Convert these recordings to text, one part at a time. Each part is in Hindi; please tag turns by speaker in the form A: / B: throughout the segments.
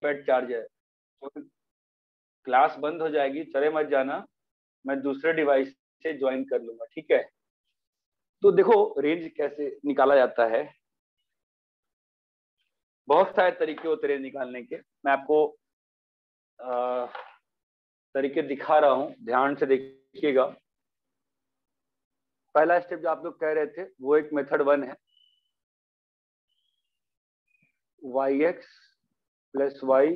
A: पैड चार्ज है, तो क्लास बंद हो जाएगी, चले मत जाना, मैं दूसरे डिवाइस से ज्वाइन कर लूंगा, ठीक है। तो देखो रेंज कैसे निकाला जाता है, बहुत सारे तरीके होते हैं रेंज निकालने के। मैं आपको तरीके दिखा रहा हूं, ध्यान से देखिएगा। पहला स्टेप जो आप लोग कह रहे थे वो एक मेथड 1 है, yx plus y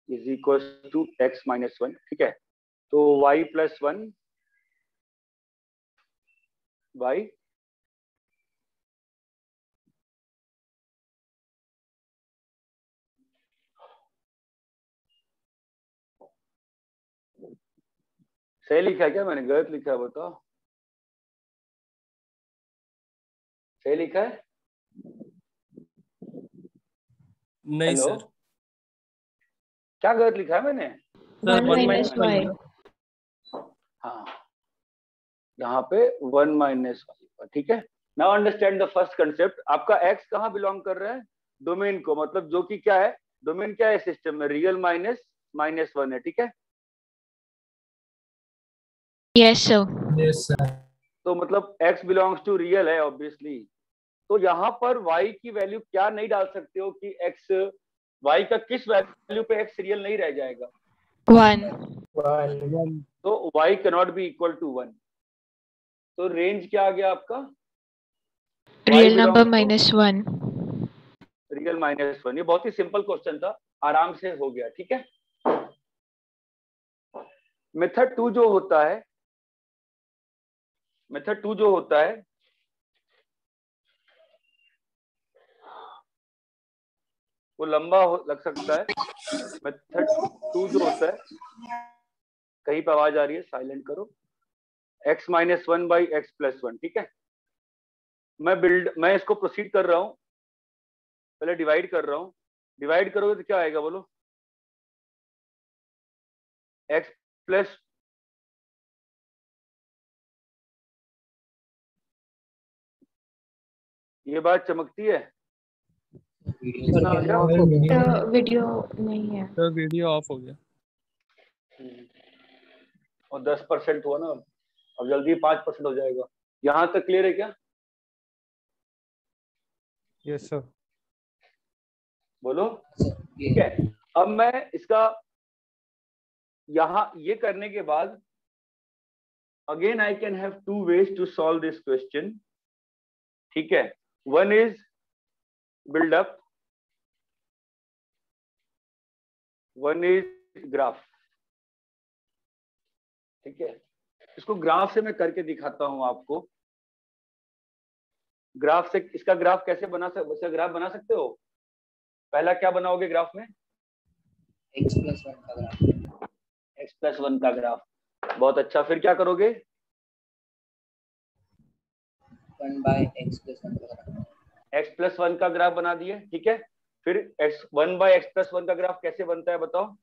A: is equal to x minus 1, ठीक है। तो y प्लस 1 y सही लिखा है क्या, मैंने गलत लिखा है बताओ, सही लिखा है?
B: नहीं
A: हेलो,
B: सर,
A: क्या गलत लिखा है मैंने?
B: Sir
C: 1 minus y।
A: हाँ, यहाँ पे 1 माइनस वाई, ठीक है। Now understand the first concept. आपका x कहाँ बिलोंग कर रहा है? डोमेन को, मतलब जो कि क्या है, डोमेन क्या है सिस्टम में, रियल माइनस माइनस 1 है, ठीक है।
C: Yes sir।
B: यस सर,
A: तो मतलब x बिलोंग्स टू रियल है ऑब्वियसली। तो यहाँ पर y की वैल्यू क्या नहीं डाल सकते हो कि x, y का किस वैल्यू पे x रियल नहीं रह जाएगा?
C: 1।
A: तो y cannot be equal to 1। तो रेंज क्या आ गया आपका?
C: Real number minus 1।
A: Real minus 1। ये बहुत ही सिंपल क्वेश्चन था, आराम से हो गया, ठीक है। मेथड 2 जो होता है, मेथड 2 जो होता है वो लंबा लग सकता है। मेथड 2 जो होता है, कहीं पर आवाज आ रही है साइलेंट करो, x minus 1 by x plus 1, ठीक है। मैं इसको प्रोसीड कर रहा हूं, पहले डिवाइड कर रहा हूं। डिवाइड करोगे तो क्या आएगा बोलो? x प्लस, ये बात चमकती है?
C: वीडियो नहीं है
B: सर वीडियो ऑफ हो गया।
A: और 10% हुआ ना, अब जल्दी 5% हो जाएगा। यहां तक क्लियर है क्या?
B: Yes sir.
A: बोलो, ठीक है। अब मैं इसका यहां ये करने के बाद again I can have 2 ways to solve this question, ठीक है। One is build up, one is graph, ठीक है। इसको ग्राफ से मैं करके दिखाता हूं आपको। ग्राफ से, इसका ग्राफ कैसे बना सकते, इसका ग्राफ बना सकते हो? पहला क्या बनाओगे ग्राफ में?
D: x प्लस 1 का ग्राफ।
A: x प्लस 1 का ग्राफ, बहुत अच्छा। फिर क्या करोगे?
D: 1 बाय x प्लस 1 का ग्राफ।
A: x प्लस 1 का ग्राफ बना दिए, ठीक है। फिर x 1 बाय एक्स प्लस 1 का ग्राफ कैसे बनता है बताओ?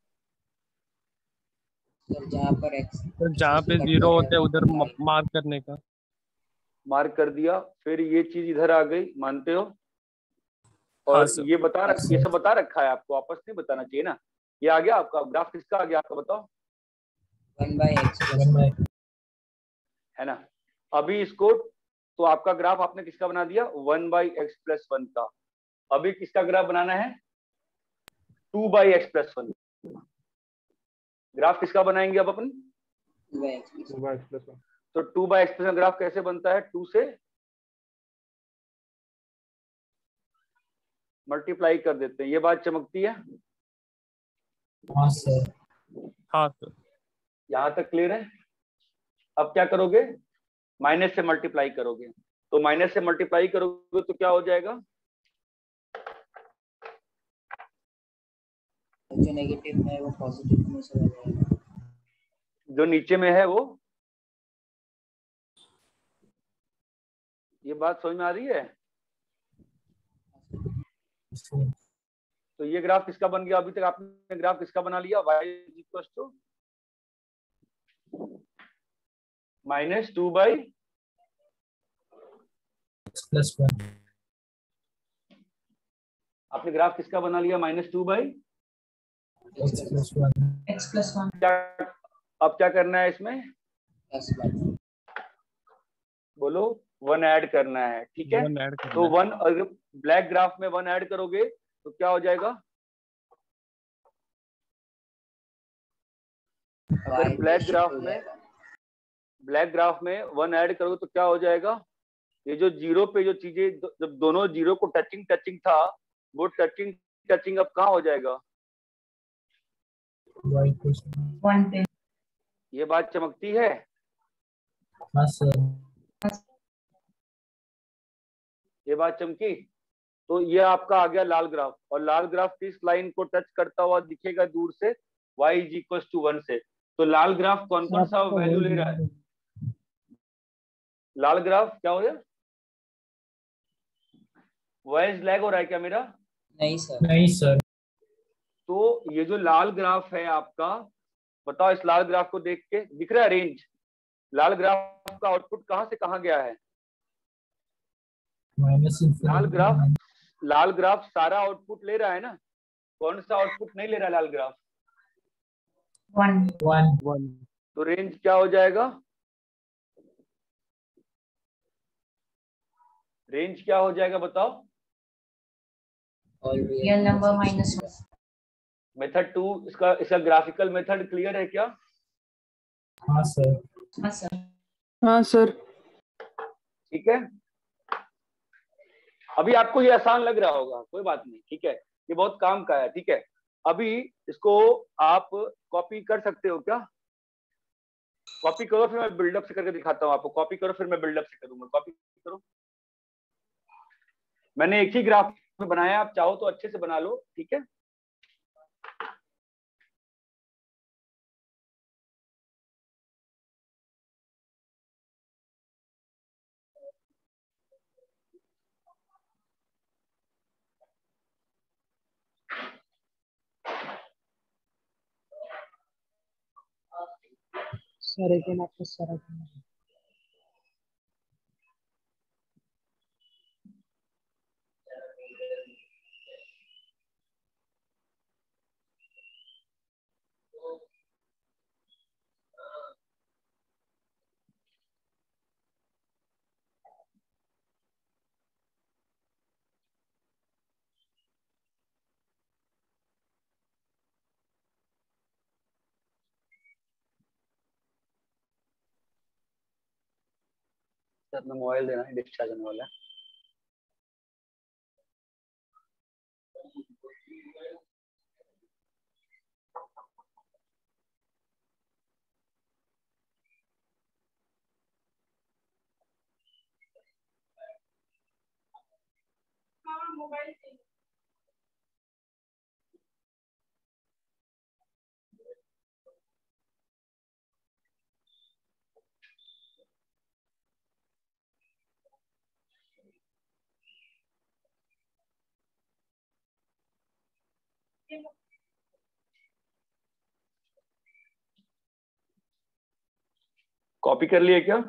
D: सर जहाँ पर x,
B: सर जहाँ पे जीरो होते हैं उधर मार्क करने का।
A: मार्क कर दिया, फिर ये चीज इधर आ गई, मानते हो?
B: हाँ
A: और
B: सर।
A: ये ये सब बता रखा है आपको, आपस नहीं बताना चाहिए ना। ये आ गया आपका ग्राफ, किसका आ गया आपका बताओ?
D: 1 बाय x प्लस 1,
A: है ना। अभी इसको, तो आपका ग्राफ आपने किसका बना दिया? 1 बाई एक्स प्लस 1 का। अभी किसका ग्राफ बनाना है? 2 बाई एक्स प्लस 1। ग्राफ किसका बनाएंगे अब अपन?
D: 2 बाय x प्लस 1।
A: तो 2 बाई एक्स प्लस 1 ग्राफ कैसे बनता है? 2 से मल्टीप्लाई कर देते हैं। ये बात चमकती है?
D: हाँ सर।
B: हाँ सर।
A: यहां तक क्लियर है? अब क्या करोगे? माइनस से मल्टीप्लाई करोगे। तो माइनस से मल्टीप्लाई करोगे तो क्या हो जाएगा?
D: जो नेगेटिव है वो पॉजिटिव में से हो जाएगा।
A: जो नीचे में है वो, ये बात समझ में आ रही है? तो ये ग्राफ किसका बन गया? अभी तक आपने ग्राफ किसका बना लिया? y equal to minus 2 by
D: plus 1।
A: आपने ग्राफ किसका बना लिया? -2 बाई
D: x plus 1
A: क्या अब क्या करना है इसमें?
D: plus 1
A: बोलो 1 ऐड करना है, ठीक है।
B: 1 ऐड करना
A: तो
B: है।
A: 1 अगर ब्लैक ग्राफ में 1 ऐड करोगे तो क्या हो जाएगा? अगर ब्लैक ग्राफ में 1 ऐड करोगे तो क्या हो जाएगा? ये जो जीरो पे जो चीजें, जब दोनों जीरो को टचिंग था, वो टचिंग अब कहाँ हो जाएगा?
D: 1 पे।
A: ये बात चमकती है?
D: हाँ सर।
A: ये बात चमकी? तो ये आपका आ गया लाल ग्राफ, और लाल ग्राफ किस लाइन को टच करता हुआ दिखेगा दूर से? y = 1 से। तो लाल ग्राफ कौन कौन सा वैल्यू ले रहा है? लाल ग्राफ क्या हो गया? वॉइस लैग हो रहा है क्या मेरा?
D: नहीं सर।
A: तो ये जो लाल ग्राफ है आपका, बताओ इस लाल ग्राफ को देख के दिख रहा है रेंज? लाल ग्राफ का आउटपुट कहां से कहां गया है? लाल ग्राफ सारा आउटपुट ले रहा है ना? कौन सा आउटपुट नहीं ले रहा है लाल ग्राफ?
D: 1
A: तो रेंज क्या हो जाएगा? रेंज क्या हो जाएगा बताओ?
D: Real number -1।
A: मेथड 2 इसका ग्राफिकल मेथड क्लियर है क्या?
D: हाँ सर।
E: हाँ सर।
A: ठीक है, अभी आपको ये आसान लग रहा होगा, कोई बात नहीं, ठीक है, ये बहुत काम का है, ठीक है। अभी इसको आप कॉपी कर सकते हो क्या? कॉपी करो, फिर मैं बिल्डअप से करके दिखाता हूँ आपको। कॉपी करो, फिर मैं बिल्डअप से करूंगा। कॉपी करो। मैंने एक ही ग्राफ में बनाया, आप चाहो तो अच्छे से बना लो, ठीक है।
E: सर एक आपको सर
A: अपना मोबाइल देना है, डिस्चार्ज होने वाला है। कॉपी कर लिए क्या?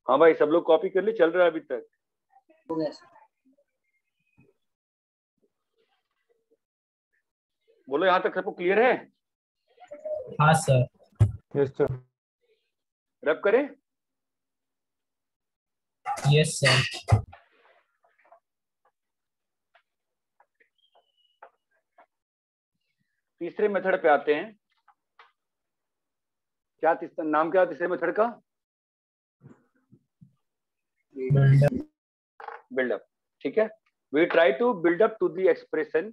A: हाँ भाई, सब लोग कॉपी कर लिए? चल रहा है अभी तक? बोलो, यहाँ तक सबको क्लियर है?
D: हाँ सर।
B: Yes sir.
A: रब करें?
D: Yes sir.
A: तीसरे मेथड पे आते हैं। क्या नाम क्या तीसरे मेथड का? बिल्डअप, ठीक है। We try to build up to the expression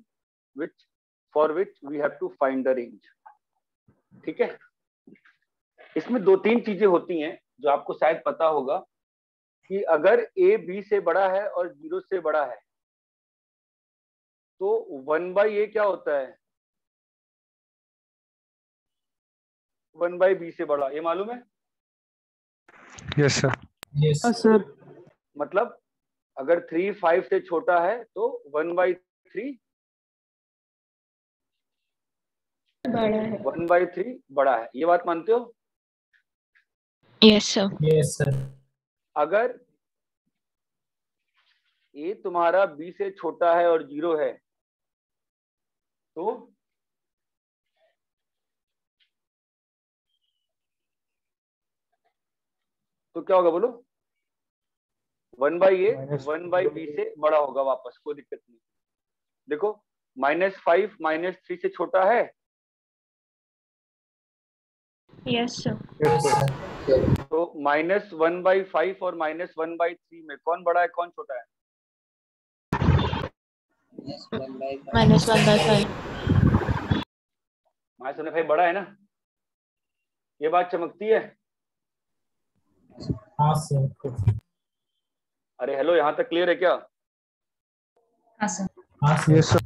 A: for which we have to find the range. ठीक है, इसमें दो तीन चीजें होती हैं जो आपको शायद पता होगा कि अगर a b से बड़ा है और 0 से बड़ा है तो 1/a क्या होता है, 1/b से बड़ा, ये मालूम है?
B: Yes sir.
D: Yes.
E: हाँ सर।
A: मतलब अगर 3 5 से छोटा है तो 1/3
C: बड़ा है।
A: 1/3 बड़ा है, ये बात मानते हो?
C: Yes sir.
D: Yes, sir.
A: अगर a तुम्हारा b से छोटा है और 0 है तो क्या होगा बोलो? 1/a 1/b से बड़ा होगा वापस, कोई दिक्कत नहीं। देखो -5 -3 से छोटा है,
C: यस सर।
D: Yes, sir.
A: तो -1/5 और -1/3 में कौन बड़ा है कौन छोटा है?
C: -1/5।
A: -1/5 बड़ा है ना, ये बात चमकती है?
D: हाँ सर।
A: अरे हेलो, यहाँ तक क्लियर है क्या?
D: हाँ सर। हाँ सर।
B: Yes sir.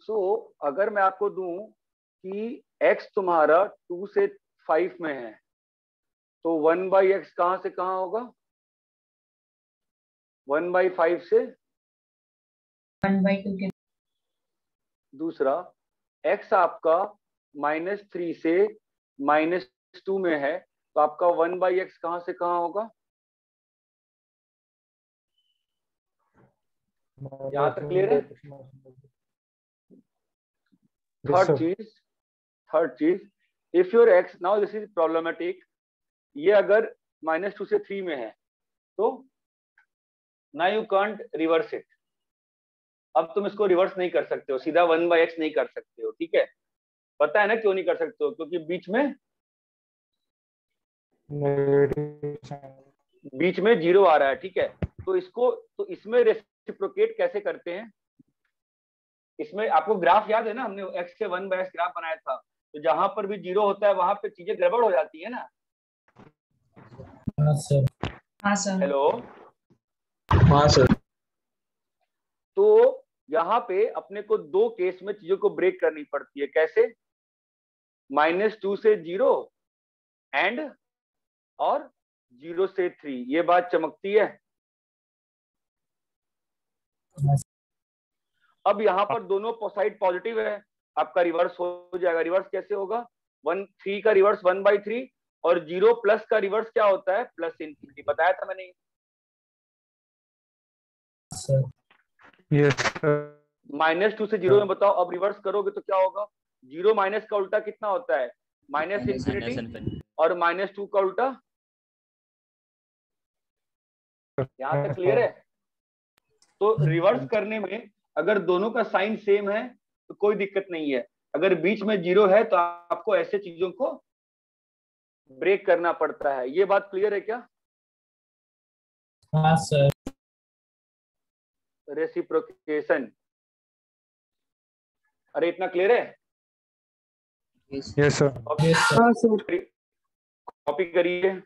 A: सो अगर मैं आपको दूं कि x तुम्हारा 2 से 5 में है तो 1/x कहां से कहां होगा? 1/5 से
D: 1/2 के।
A: दूसरा x आपका -3 से -2 में है तो आपका 1/x कहां से कहां होगा? यहाँ तक क्लियर है? थर्ड चीज if your x, now this is problematic, ये अगर -2 से 3 में है तो ना यू कांट रिवर्स इट, अब तुम इसको रिवर्स नहीं कर सकते हो, सीधा 1/x नहीं कर सकते हो, ठीक है? पता है ना क्यों नहीं कर सकते हो? क्योंकि बीच में 0 आ रहा है, ठीक है? तो इसमें रेसिप्रोकेट कैसे करते हैं? इसमें आपको ग्राफ याद है ना, हमने x से 1/x ग्राफ बनाया था, तो जहां पर भी 0 होता है वहां पे चीजें गड़बड़ हो जाती है ना।
D: हाँ सर। हाँ सर।
A: हेलो,
F: हाँ सर।
A: तो यहाँ पे अपने को दो केस में चीजों को ब्रेक करनी पड़ती है, कैसे? -2 से 0 एंड और 0 से 3, ये बात चमकती है? अब यहाँ पर दोनों साइड पॉजिटिव है, आपका रिवर्स हो जाएगा। रिवर्स कैसे होगा? 3 का रिवर्स 1/3 और 0 प्लस का रिवर्स क्या होता है? +∞, बताया था मैंने।
B: Yes sir.
A: -2 से 0 में बताओ, अब रिवर्स करोगे तो क्या होगा? 0 माइनस का उल्टा कितना होता है? -∞, और -2 का उल्टा? यहाँ तक क्लियर है? तो रिवर्स करने में अगर दोनों का साइन सेम है तो कोई दिक्कत नहीं है, अगर बीच में 0 है तो आपको ऐसे चीजों को ब्रेक करना पड़ता है। ये बात क्लियर है क्या?
D: हाँ सर।
A: रेसिप्रोकेशन, अरे इतना क्लियर है?
B: Yes sir.
E: हाँ सर।
A: कॉपी करिए।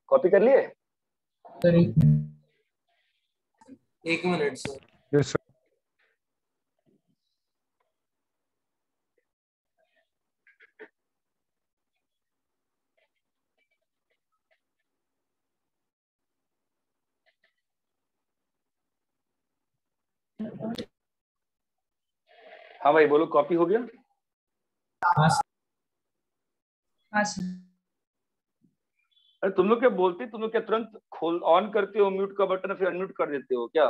A: कॉपी कर लिए?
D: सर एक मिनट सर।
B: Yes sir.
A: हाँ भाई बोलो, कॉपी हो गया?
D: हाँ सर। हाँ सर।
A: अरे तुम लोग क्या बोलते, तुम लोग क्या तुरंत खोल ऑन करते हो म्यूट का बटन फिर अनम्यूट कर देते हो क्या?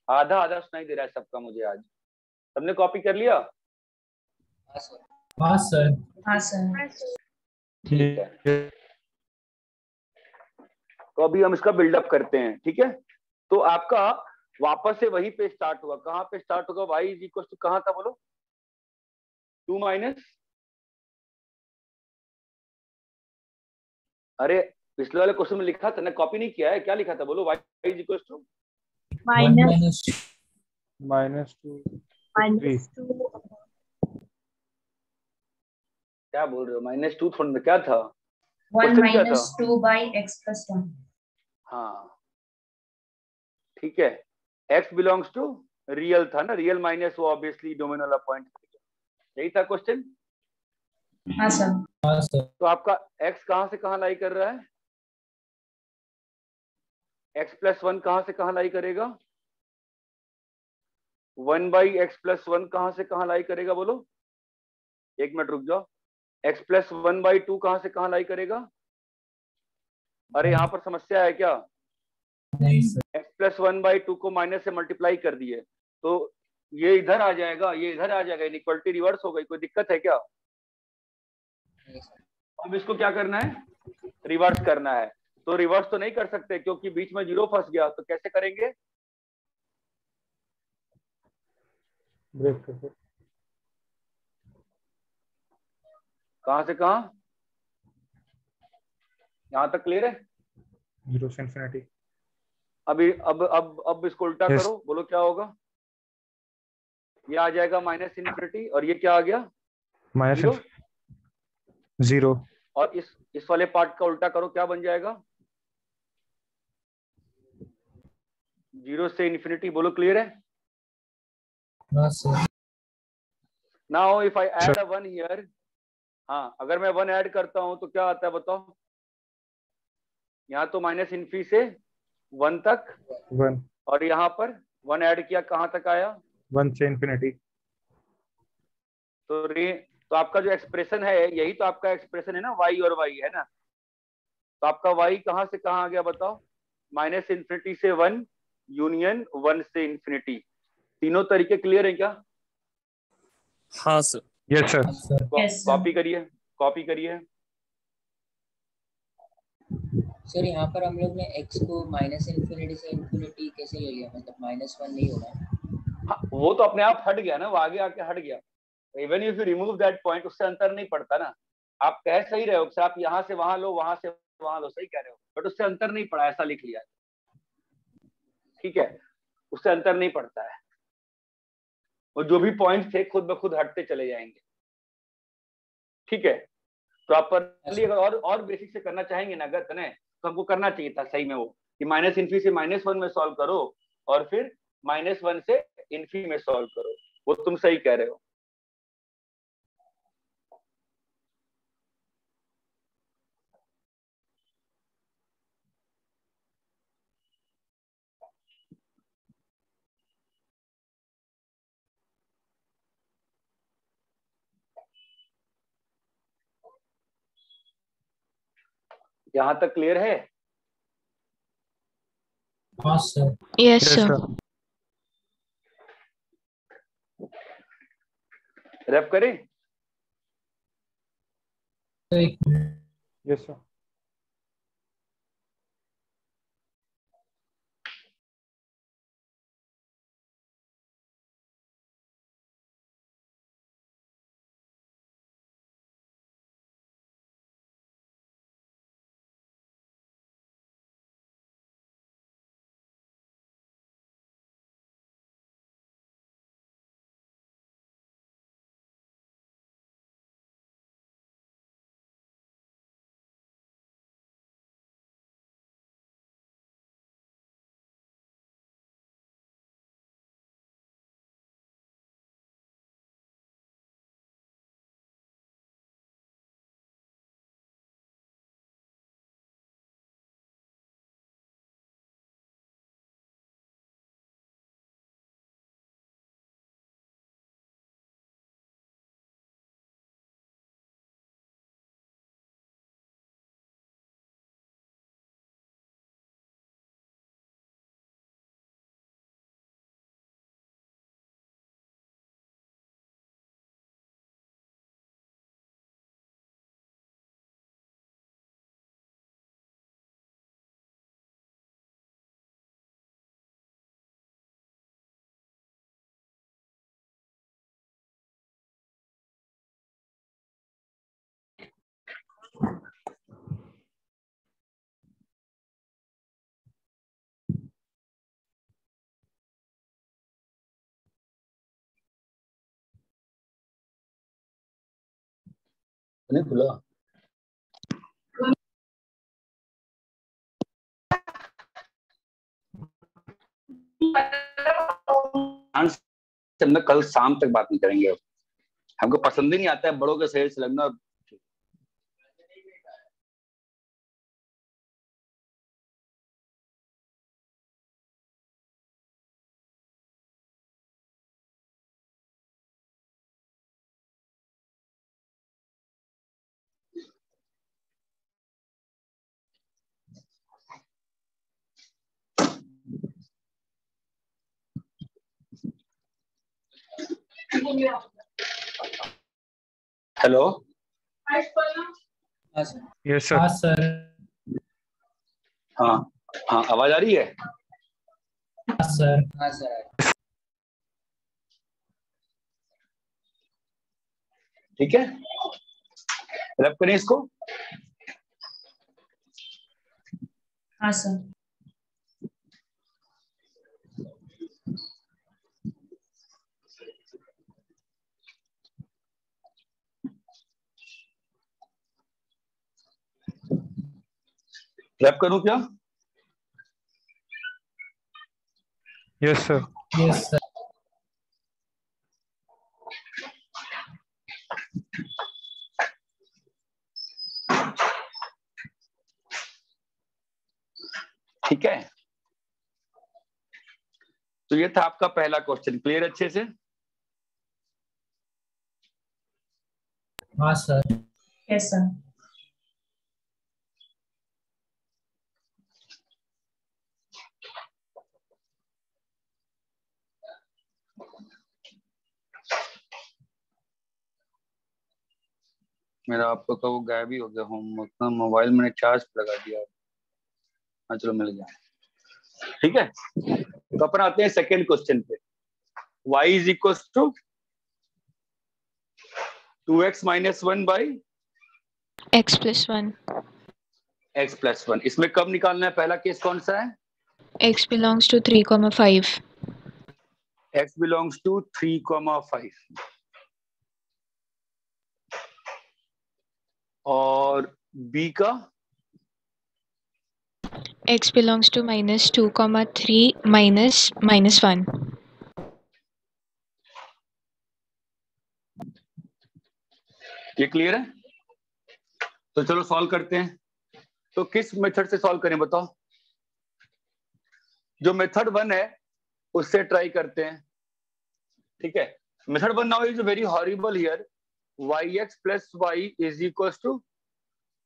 A: आधा आधा सुनाई दे रहा है सबका मुझे आज। सबने कॉपी कर लिया?
D: हाँ सर। हाँ सर। हाँ सर।
A: ठीक है, तो अभी हम इसका बिल्डअप करते हैं, ठीक है? तो आपका वापस से वही पे स्टार्ट होगा। कहाँ पे स्टार्ट होगा? y इज इक्वल टू कहाँ था बोलो? 2 माइनस, अरे पिछले वाले क्वेश्चन में लिखा था ना, कॉपी नहीं किया है? क्या लिखा था बोलो? y is equal to
C: minus
B: -2
A: क्या बोल रहे हो? -2 थोड़ा ना, क्या था
C: 1
A: क्वेश्चन? क्या था?
C: minus 2 by x plus 1।
A: हाँ ठीक है, x बिलोंग्स टू रियल था ना, रियल माइनस वो ऑब्वियसली डोमेन वाला पॉइंट, यही था क्वेश्चन।
C: हाँ सर।
D: हाँ सर।
A: तो आपका x कहां से कहां लाई कर रहा है? x प्लस 1 कहां से कहां लाई करेगा? 1 बाई एक्स प्लस 1 कहां से कहां लाई करेगा बोलो? एक मिनट रुक जाओ। x प्लस 1 बाई 2 कहां से कहां लाई करेगा? अरे यहाँ पर समस्या है क्या?
D: नहीं सर।
A: x प्लस 1 बाई 2 को माइनस से मल्टीप्लाई कर दिए तो ये इधर आ जाएगा, ये इधर आ जाएगा, इनइक्वालिटी रिवर्स हो गई। कोई दिक्कत है क्या? अब इसको क्या करना है? रिवर्स करना है। तो रिवर्स तो नहीं कर सकते क्योंकि बीच में जीरो फंस गया, तो कैसे करेंगे?
B: ब्रेक कर दो।
A: कहां से कहां? यहां तक क्लियर है?
B: 0 से इन्फिनिटी।
A: अभी अब इसको उल्टा
B: Yes.
A: करो, बोलो क्या होगा? ये आ जाएगा माइनस इन्फिनिटी और ये क्या आ गया? जीरो।
B: -0।
A: और इस वाले पार्ट का उल्टा करो, क्या बन जाएगा? 0 से इन्फिनिटी। बोलो क्लियर है?
D: हाँ sir.
A: Now if I add a 1 here, हाँ अगर मैं 1 ऐड करता हूं तो क्या आता है बताओ? यहाँ तो माइनस इन्फी से 1 तक,
B: 1
A: और यहाँ पर 1 ऐड किया, कहां तक आया?
B: 1 से इन्फिनिटी।
A: तो आपका जो एक्सप्रेशन है, यही तो आपका एक्सप्रेशन है ना, y और y है ना? तो आपका y कहां से कहां आ गया बताओ? माइनस इन्फिनिटी से 1 यूनियन 1 से इन्फिनिटी। तीनों तरीके क्लियर है क्या?
G: हाँ सर।
B: Yes sir.
A: कॉपी करिए, कॉपी करिए।
H: सर यहाँ पर हम लोग ने x को माइनस इन्फिनिटी से इन्फिनिटी कैसे ले लिया, मतलब -1 नहीं होना?
A: हाँ वो तो अपने आप हट गया ना, वो आगे आके हट गया। Even if you remove that point, उससे अंतर नहीं पड़ता ना। आप कह सही रहे हो कि आप यहाँ से वहां लो, वहां से वहां लो, सही कह रहे हो, बट उससे अंतर नहीं पड़ा, ऐसा लिख लिया, ठीक है? उससे अंतर नहीं पड़ता है, वो जो भी पॉइंट थे खुद ब खुद हटते चले जाएंगे, ठीक है? प्रॉपरली अगर और बेसिक से करना चाहेंगे ना अगर करें तो हमको करना चाहिए था सही में वो, कि माइनस इन्फी से -1 में सॉल्व करो और फिर -1 से इन्फी में सॉल्व करो। वो तुम सही कह रहे हो। यहां तक क्लियर है?
D: हाँ sir.
C: Yes
B: yes
C: sir.
B: Sir.
A: रैप करें?
D: एक मिनट।
B: Yes sir.
A: नहीं खुला। हम कल शाम तक बात नहीं करेंगे। हमको पसंद ही नहीं आता है बड़ों के शहर से लगना। हेलो।
H: हाँ सर।
B: Yes sir.
D: हाँ सर।
A: हाँ हाँ, आवाज आ रही है?
D: हाँ सर।
H: हाँ सर।
A: ठीक है, रैप करें इसको।
C: हाँ सर।
A: रैप करूं क्या?
B: Yes sir.
D: Yes sir.
A: ठीक है, तो ये था आपका पहला क्वेश्चन। क्लियर अच्छे से?
D: हाँ सर।
C: Yes sir.
A: मेरा आपको का वो गायब ही हो गया होमवर्क ना, मोबाइल मैंने चार्ज पे लगा दिया। हाँ चलो मिल गया। ठीक है, तो अपन आते हैं सेकेंड क्वेश्चन पे। y is equal to 2x minus 1 by
I: x plus 1.
A: x plus 1। इसमें कब निकालना है? पहला केस कौन सा है?
I: X belongs to 3,5.
A: x belongs to 3,5 और b का
I: X belongs to -2,3 minus 1.
A: ये क्लियर है? तो चलो सॉल्व करते हैं। तो किस मेथड से सॉल्व करें बताओ? जो मेथड 1 है उससे ट्राई करते हैं। ठीक है, method 1 now is very horrible here. yx plus y is equal to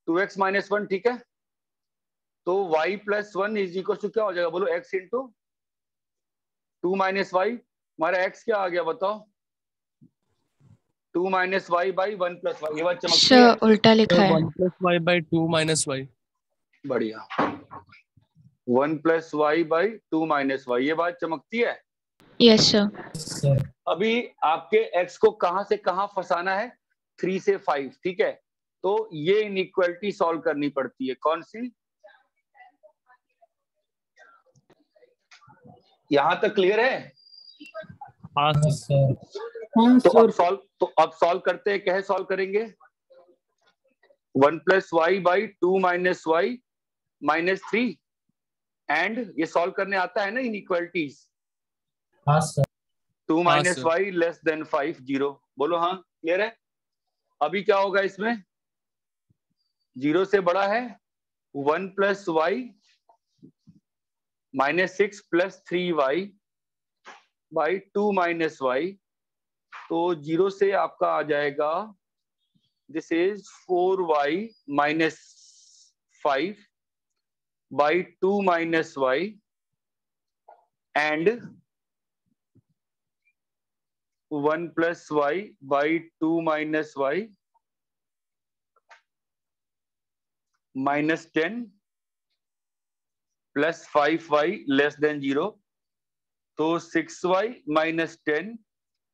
A: 2x minus 1। ठीक है, तो y plus 1 is equal to क्या हो जाएगा बोलो? x into 2 minus y. हमारा x क्या आ गया बताओ? 2 minus y by 1 plus y. ये बात चमकती है?
I: उल्टा लिखा है।
G: 1 plus y by 2 minus y.
A: बढ़िया। 1 plus y by 2 minus y, ये बात चमकती है?
I: Yes sir.
D: सर।
A: अभी आपके x को कहां से कहां फंसाना है? 3 से 5। ठीक है, तो ये इनइक्वालिटी सॉल्व करनी पड़ती है। कौन सी? यहां तक क्लियर है?
G: हाँ
D: सर।
E: हाँ सर।
A: तो अब सॉल्व करते हैं। कैसे सॉल्व करेंगे? 1 plus y by 2 minus y minus 3 and ये सॉल्व करने आता है ना इनइक्वालिटीज।
D: हाँ सर।
A: 2
G: हाँ,
A: minus
G: sir.
A: Y less than 5 0। बोलो हाँ, क्लियर है? अभी क्या होगा इसमें? 0 से बड़ा है 1 plus y minus 6 plus 3 y by 2 minus y. तो 0 से आपका आ जाएगा, this is 4y minus 5 by 2 minus y and 1 plus y by 2 minus y minus 10 plus 5y less than 0। तो 6y minus 10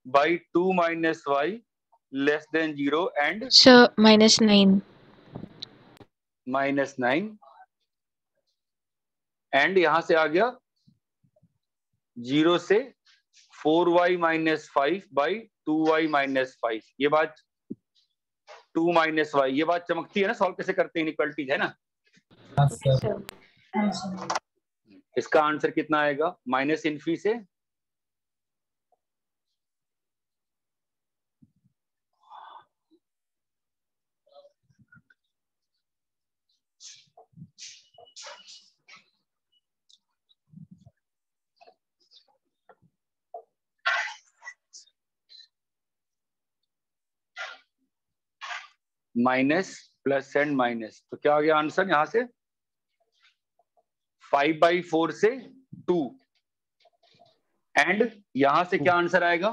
A: by 2 minus y less than 0 and
I: Sir, -9.
A: Minus 9 and यहां से आ गया 0 से 4y minus 5 by 2y minus 5। ये बात 2 माइनस वाई। ये बात चमकती है ना, सॉल्व कैसे करते हैं इनइक्वालिटीज, है ना।
D: हाँ सर।
C: हाँ सर।
A: इसका आंसर कितना आएगा माइनस इन्फी से माइनस प्लस एंड माइनस, तो क्या आ गया आंसर यहां से 5/4 से 2 एंड यहां से क्या आंसर आएगा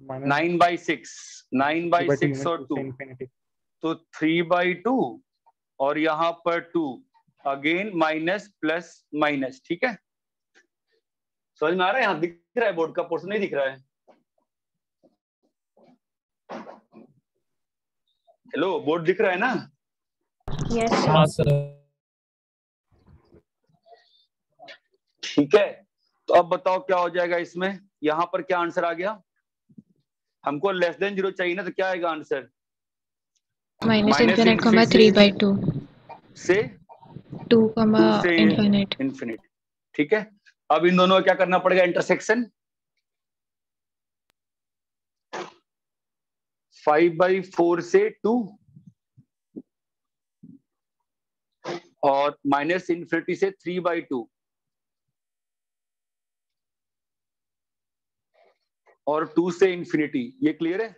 A: 9/6 9/6 और 2 तो 3/2 और यहां पर 2 अगेन माइनस प्लस माइनस। ठीक है, समझ में आ रहा है। यहां दिख रहा है बोर्ड का पोर्शन, नहीं दिख रहा है। हेलो, बोर्ड दिख रहा है ना।
I: यस
D: हाँ सर।
A: ठीक है, तो अब बताओ क्या हो जाएगा इसमें। यहां पर क्या आंसर आ गया, हमको लेस देन 0 चाहिए ना, तो क्या आएगा आंसर
I: माइनस इन्फिनिट कॉमा 3/2
A: से
I: 2 कॉमा
A: 2 से
I: इन्फिनिट।
A: इन्फिनिट। ठीक है, अब इन दोनों का क्या करना पड़ेगा इंटरसेक्शन। 5/4 से 2 और माइनस इन्फिनिटी से 3/2 और 2 से इन्फिनिटी। ये क्लियर है।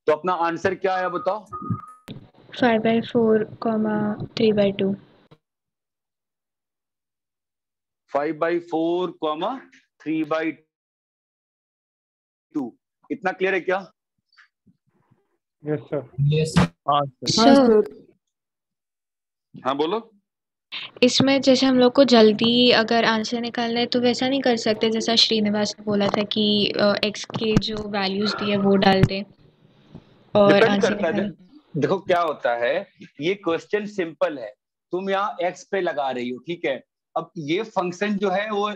A: तो अपना आंसर क्या आया बताओ
I: 5/4 कॉमा 3/2।
A: 5/4 कॉमा 3/2। इतना क्लियर है क्या।
B: Yes sir.
D: Yes sir.
G: हाँ सर।
E: हाँ
I: सर
E: सर।
A: हाँ बोलो।
I: इसमें जैसे हम लोग को जल्दी अगर आंसर निकालना है तो वैसा नहीं कर सकते जैसा श्रीनिवास ने बोला था कि एक्स के जो वैल्यूज दिए वो डाल दें और
A: डिपेंड
I: आंसर
A: करता है।
I: निकालें।
A: देखो क्या होता है, ये क्वेश्चन सिंपल है, तुम यहाँ एक्स पे लगा रही हो, ठीक है। अब ये फंक्शन जो है वो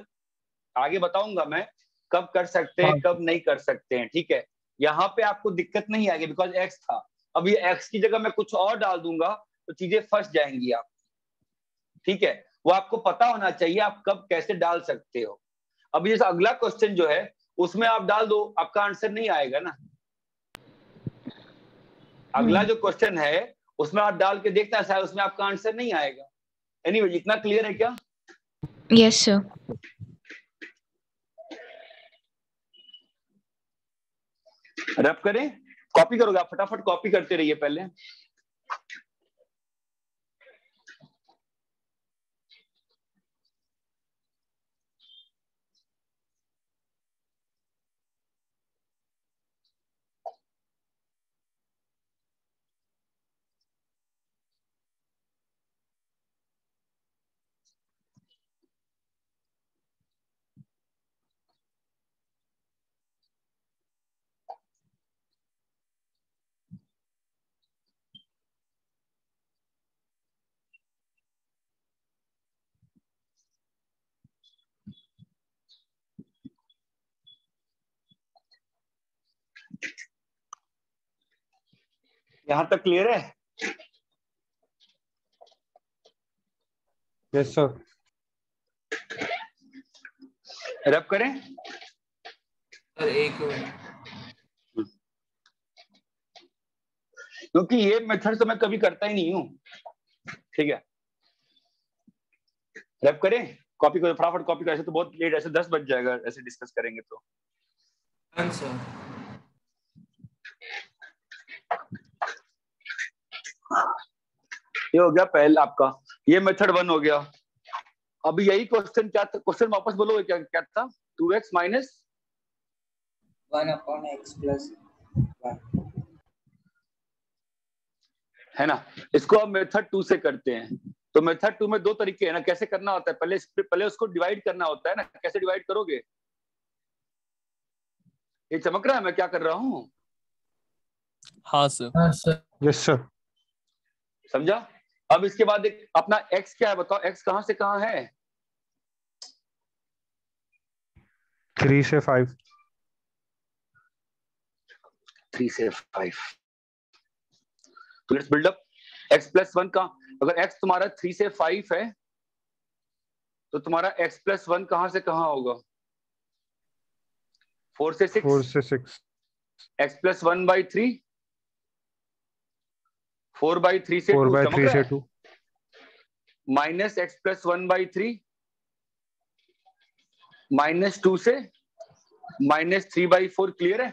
A: आगे बताऊंगा मैं कब कर सकते हैं कब नहीं कर सकते हैं, ठीक है। यहाँ पे आपको दिक्कत नहीं आएगी बिकॉज एक्स था। अब ये एक्स की जगह मैं कुछ और डाल दूंगा तो चीजें फंस जाएंगी आप, ठीक है। वो आपको पता होना चाहिए आप कब कैसे डाल सकते हो। अब ये अगला क्वेश्चन जो है उसमें आप डाल दो, आपका आंसर नहीं आएगा ना। अगला जो क्वेश्चन है उसमें आप डाल के देखना शायद उसमें आपका आंसर नहीं आएगा। एनीवे, इतना क्लियर है क्या।
I: Yes sir.
A: रब करें, कॉपी करोगे आप, फटाफट कॉपी करते रहिए पहले। यहां तक क्लियर है।
B: Yes sir.
A: रब करें।
H: सर एक
A: क्योंकि ये मेथड तो मैं कभी करता ही नहीं हूं, ठीक है। रब करें, कॉपी करो फटाफट कॉपी करो, ऐसे तो बहुत लेट, ऐसे 10 बज जाएगा ऐसे डिस्कस करेंगे तो।
H: आंसर
A: ये हो गया पहला आपका, ये मेथड 1 हो गया। अभी यही क्वेश्चन क्या था, क्वेश्चन वापस बोलोगे क्या क्या था 2x माइनस
H: 1/x + 1
A: है ना। इसको अब मेथड 2 से करते हैं। तो मेथड 2 में 2 तरीके हैं ना, कैसे करना होता है, पहले उसको डिवाइड करना होता है ना। कैसे डिवाइड करोगे, ये चमक रहा है मैं क्या कर रहा हूँ।
G: हाँ सर।
D: हाँ सर।
B: Yes sir.
A: समझा। अब इसके बाद एक अपना x क्या है बताओ, x कहां से कहां है
B: 3 से 5।
A: 3 से 5। तो let's build up x plus 1 का, अगर x तुम्हारा 3 से 5 है तो तुम्हारा x प्लस 1 कहां से कहां होगा? 4 से 6।
B: 4 से 6।
A: x प्लस 1 बाई 3, 4 बाई 3 से
B: 4
A: 2
B: बाई
A: चमक
B: 3
A: रहा
B: से
A: है,
B: 2
A: minus x plus 1 by 3, minus 2 से माइनस 3 बाई 4। क्लियर है?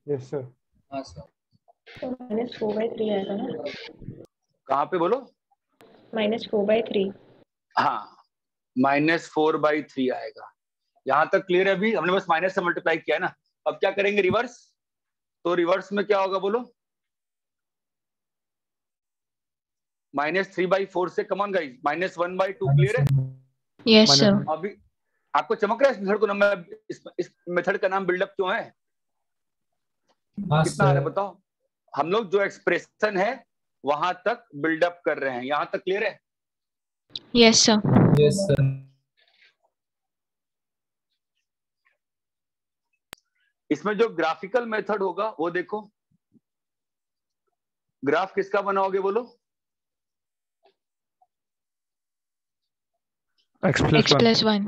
B: Yes sir.
H: हाँ सर।
I: तो -4/3 आएगा ना?
A: कहाँ पे बोलो?
I: -4/3।
A: हाँ, -4/3 आएगा। यहां तक क्लियर है? अभी हमने बस माइनस से मल्टीप्लाई किया है ना। अब क्या करेंगे? रिवर्स। तो रिवर्स में क्या होगा बोलो? -3/4 से, कम ऑन गाइस, -1/2। क्लियर है?
I: Yes sir.
A: अभी आपको चमक रहा है इस मेथड को नाम, इस मेथड का नाम बिल्डअप क्यों है?
D: हाँ
A: कितना आ रहा है
D: सर।
A: बताओ? हम लोग जो एक्सप्रेशन है वहां तक बिल्डअप कर रहे हैं। यहां तक क्लियर है?
I: Yes sir.
D: Yes sir.
A: इसमें जो ग्राफिकल मेथड होगा वो देखो। ग्राफ किसका बनाओगे बोलो?
B: x
I: x
B: plus 1।
I: प्लस 1।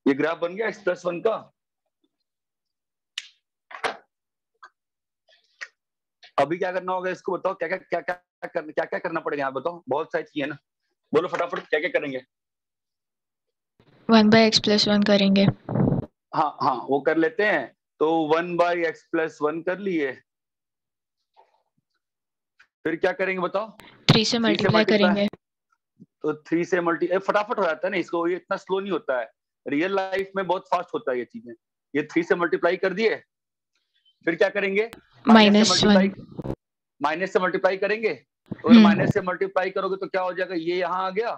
A: ये ग्राफ बन गया x प्लस 1 का। अभी क्या करना होगा इसको बताओ? क्या क्या करना पड़ेगा यहाँ बताओ? बहुत सारी चीजें है ना, बोलो फटाफट क्या क्या करेंगे?
I: 1/x प्लस 1 करेंगे।
A: हाँ हाँ, वो कर लेते हैं। तो 1/x प्लस 1 कर लिए, फिर क्या करेंगे बताओ?
I: 3 से मल्टीप्लाई करेंगे।
A: तो 3 से मल्टी फटाफट हो जाता है ना इसको, ये इतना स्लो नहीं होता है। रियल लाइफ में बहुत फास्ट होता है ये चीजें। ये 3 से मल्टीप्लाई कर दिए, फिर क्या करेंगे?
I: -1।
A: माइनस से मल्टीप्लाई करेंगे। तो अगर माइनस से मल्टीप्लाई करोगे तो क्या हो जाएगा? ये यहाँ आ गया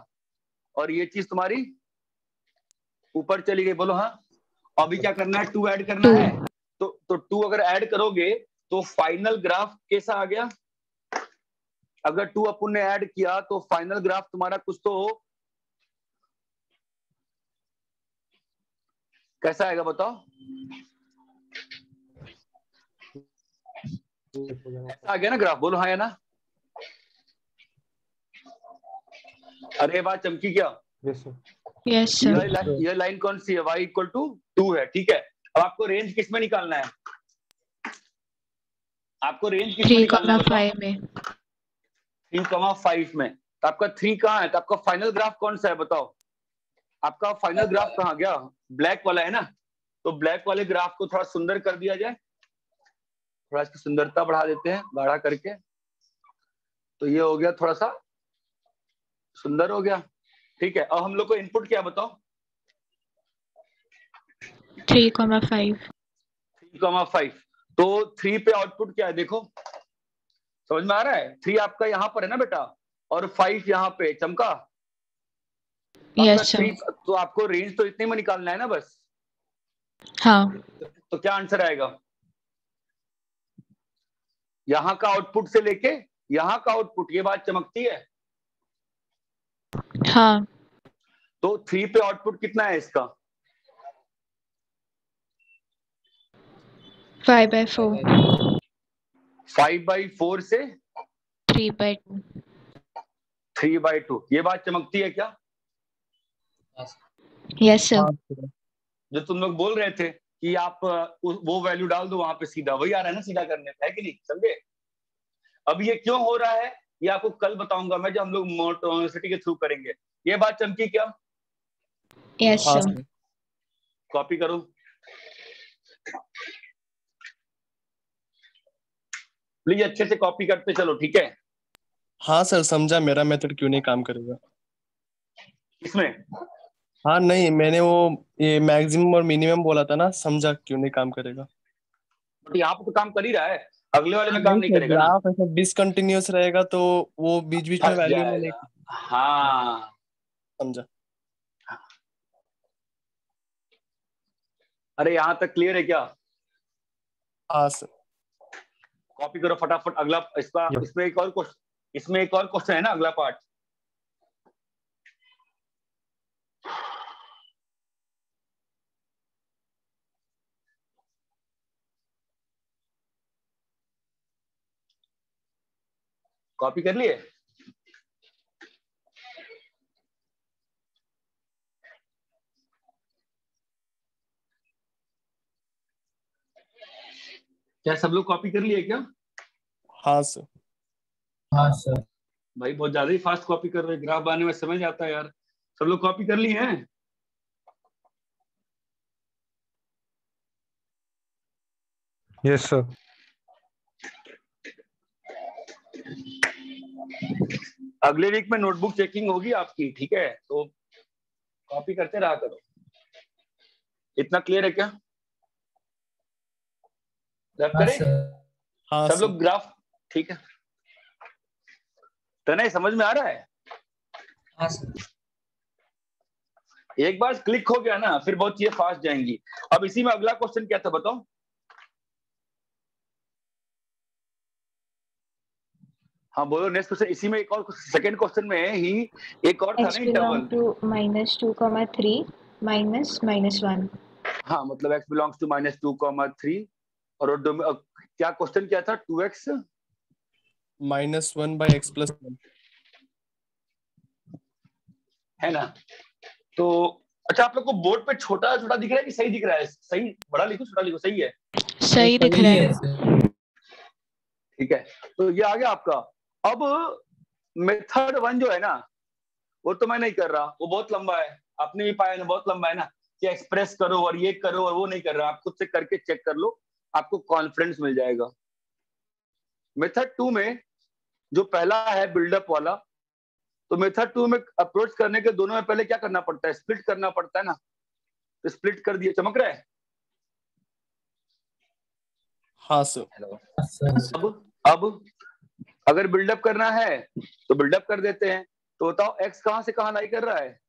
A: और ये चीज तुम्हारी ऊपर चली गई। बोलो हाँ। अभी क्या करना है? 2 ऐड करना है। तो 2 अगर ऐड करोगे तो फाइनल ग्राफ कैसा आ गया? अगर 2 अपन ने ऐड किया तो फाइनल ग्राफ तुम्हारा कुछ तो हो, कैसा आएगा बताओ? ऐसा आ गया ना ग्राफ? बोलो हाँ या ना। अरे बात चमकी क्या?
B: Yes sir.
I: Yes sir.
A: ये लाइन कौन सी है? y = 2 है। ठीक है, अब आपको रेंज किस में निकालना है? आपको रेंज किस में निकालना है?
I: 3,5 में।
A: 3,5 में। तो आपका 3 कहाँ है? तो आपका फाइनल ग्राफ कौन सा है बताओ? आपका फाइनल ग्राफ कहाँ गया? ब्लैक वाला है ना। तो ब्लैक वाले ग्राफ को थोड़ा सुंदर कर दिया जाए, थोड़ा इसकी सुंदरता बढ़ा देते हैं गाढ़ा करके। तो ये हो गया, थोड़ा सा सुंदर हो गया। ठीक है, अब हम लोग को इनपुट क्या बताओ?
I: 3,5।
A: 3,5। तो 3 पे आउटपुट क्या है देखो, समझ में आ रहा है? 3 आपका यहाँ पर है ना बेटा, और 5 यहाँ पे चमका।
I: Yes sir.
A: तो आपको रेंज तो इतने में निकालना है ना बस।
I: हाँ।
A: तो क्या आंसर आएगा? यहाँ का आउटपुट से लेके यहाँ का आउटपुट, ये बात चमकती है।
I: हाँ।
A: तो 3 पे आउटपुट कितना है इसका?
I: 5/4।
A: 5/4 से
I: 3/2।
A: 3/2। ये बात चमकती है क्या?
I: Yes sir.
A: जो तुम लोग बोल रहे थे कि आप वो वैल्यू डाल दो वहां पे, सीधा वही आ रहा है ना सीधा करने पे, है कि नहीं? समझे? अब ये क्यों हो रहा है ये आपको कल बताऊंगा मैं, जब हम लोग मोटोसिटी के थ्रू करेंगे। ये बात चमकी क्या?
I: Yes sir.
A: कॉपी करो प्लीज, अच्छे से कॉपी करते चलो, ठीक है?
G: हाँ सर, समझा मेरा मेथड क्यों नहीं काम करेगा।
A: इसमें
G: हाँ नहीं, मैंने वो ये मैक्सिमम और मिनिमम बोला था ना, समझा क्यों नहीं काम करेगा।
A: यहाँ पे तो काम कर ही रहा है, अगले वाले में काम नहीं करेगा ना।
G: ग्राफ ऐसा डिसकंटिन्यूअस रहेगा तो वो बीच बीच में
A: फंस
G: वैल्यू में
A: जाएगा। हाँ,
G: समझा।
A: अरे यहाँ तक क्लियर है क्या?
G: हाँ सर।
A: कॉपी करो फटाफट अगला। इसका
B: Yes.
A: इसमें एक और क्वेश्चन, इसमें एक और क्वेश्चन है ना, अगला पार्ट। कॉपी कर लिए? क्या सब लोग कॉपी कर लिए क्या?
G: हाँ सर।
D: हाँ सर।
A: भाई बहुत ज्यादा ही फास्ट कॉपी कर रहे हैं, ग्राफ बनाने में समझ आता है यार। सब लोग कॉपी कर लिए हैं?
B: Yes sir.
A: अगले वीक में नोटबुक चेकिंग होगी आपकी, ठीक है? तो कॉपी करते रहा करो। इतना क्लियर है क्या?
D: हाँ
A: करें
D: सर।
G: हाँ
A: सब
G: सर।
A: लोग ग्राफ, ठीक है? तो नहीं समझ में आ रहा है?
H: हाँ सर।
A: एक बार क्लिक हो गया ना, फिर बहुत चीजें फास्ट जाएंगी। अब इसी में अगला क्वेश्चन क्या था बताओ? हाँ बोलो नेक्स्ट क्वेश्चन। इसी में एक और सेकंड क्वेश्चन में ही एक और था
I: x
A: ना
I: belong
A: इंटरवल।
I: to -2, 3 minus -1।
A: हाँ मतलब x बिलोंग्स टू -2, 3 और क्या क्वेश्चन क्या था? 2x
G: -1/x+1
A: है ना? तो अच्छा, आप लोग को बोर्ड पे छोटा छोटा दिख रहा है कि सही दिख रहा है? सही बड़ा लिखो छोटा लिखो, सही है?
I: सही दिख रहा है।
D: सर।
A: ठीक है, तो ये आ गया आपका। अब मेथड 1 जो है ना, वो तो मैं नहीं कर रहा, वो बहुत लंबा है। आपने भी पाया ना, बहुत लंबा है ना, कि एक्सप्रेस करो और ये करो और वो नहीं कर रहा। आप खुद से करके चेक कर लो, आपको कॉन्फिडेंस मिल जाएगा। मेथड 2 में जो पहला है बिल्डअप वाला, तो मेथड 2 में अप्रोच करने के दोनों में पहले क्या करना पड़ता है? स्प्लिट करना पड़ता है ना। तो स्प्लिट कर दिए, चमक रहा है?
G: हाँ सर।
A: हेलो। अब अगर बिल्डअप करना है तो बिल्डअप कर देते हैं। तो बताओ x कहां से कहां लाई कर रहा है?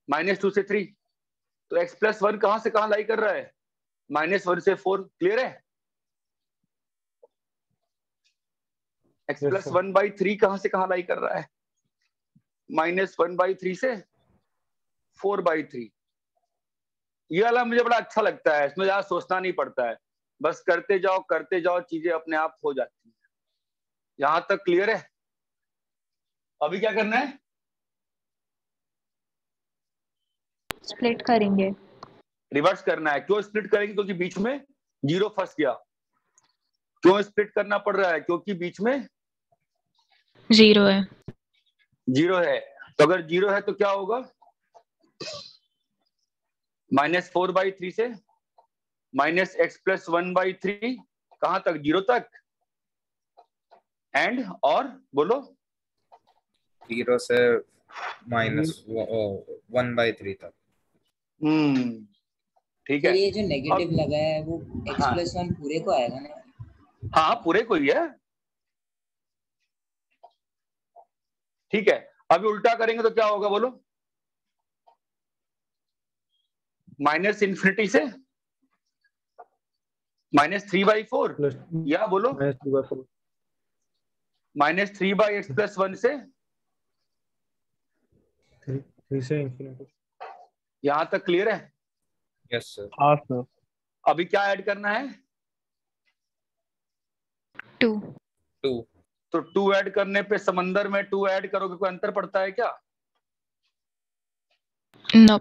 A: -2 से 3। तो x+1 कहां से कहां लाई कर रहा है? -1 से 4। क्लियर है? x+1/3 कहां से कहां लाई कर रहा है? -1/3 से 4/3। ये वाला मुझे बड़ा अच्छा लगता है, इसमें ज्यादा सोचना नहीं पड़ता है, बस करते जाओ, चीजें अपने आप हो जाती हैं। यहां तक क्लियर है? अभी क्या करना है?
I: स्प्लिट करेंगे।
A: रिवर्स करना है। क्यों स्प्लिट करेंगे? क्योंकि बीच में 0 फंस गया। क्यों स्प्लिट करना पड़ रहा है? क्योंकि बीच में
I: 0 है।
A: 0 है। तो अगर 0 है तो क्या होगा? -4/3 से -x+1/3 कहां तक? 0 तक। एंड और बोलो
J: 0 से -1/3 तक।
A: ठीक
H: सर
A: है।
H: ये जो नेगेटिव लगा है वो
A: हाँ।
H: x+1 पूरे को आएगा ना?
A: हाँ पूरे को ही है। ठीक है, अभी उल्टा करेंगे तो क्या होगा बोलो? -∞ से -3/4 या बोलो -3/x+1 से
B: 3 से इंफिनिटी।
A: यहां तक क्लियर है?
J: Yes sir.
G: हाँ सर।
A: अभी क्या ऐड करना है?
I: 2।
A: तो 2 ऐड करने पे समंदर में 2 ऐड करोगे, कोई अंतर पड़ता है क्या?
I: नो।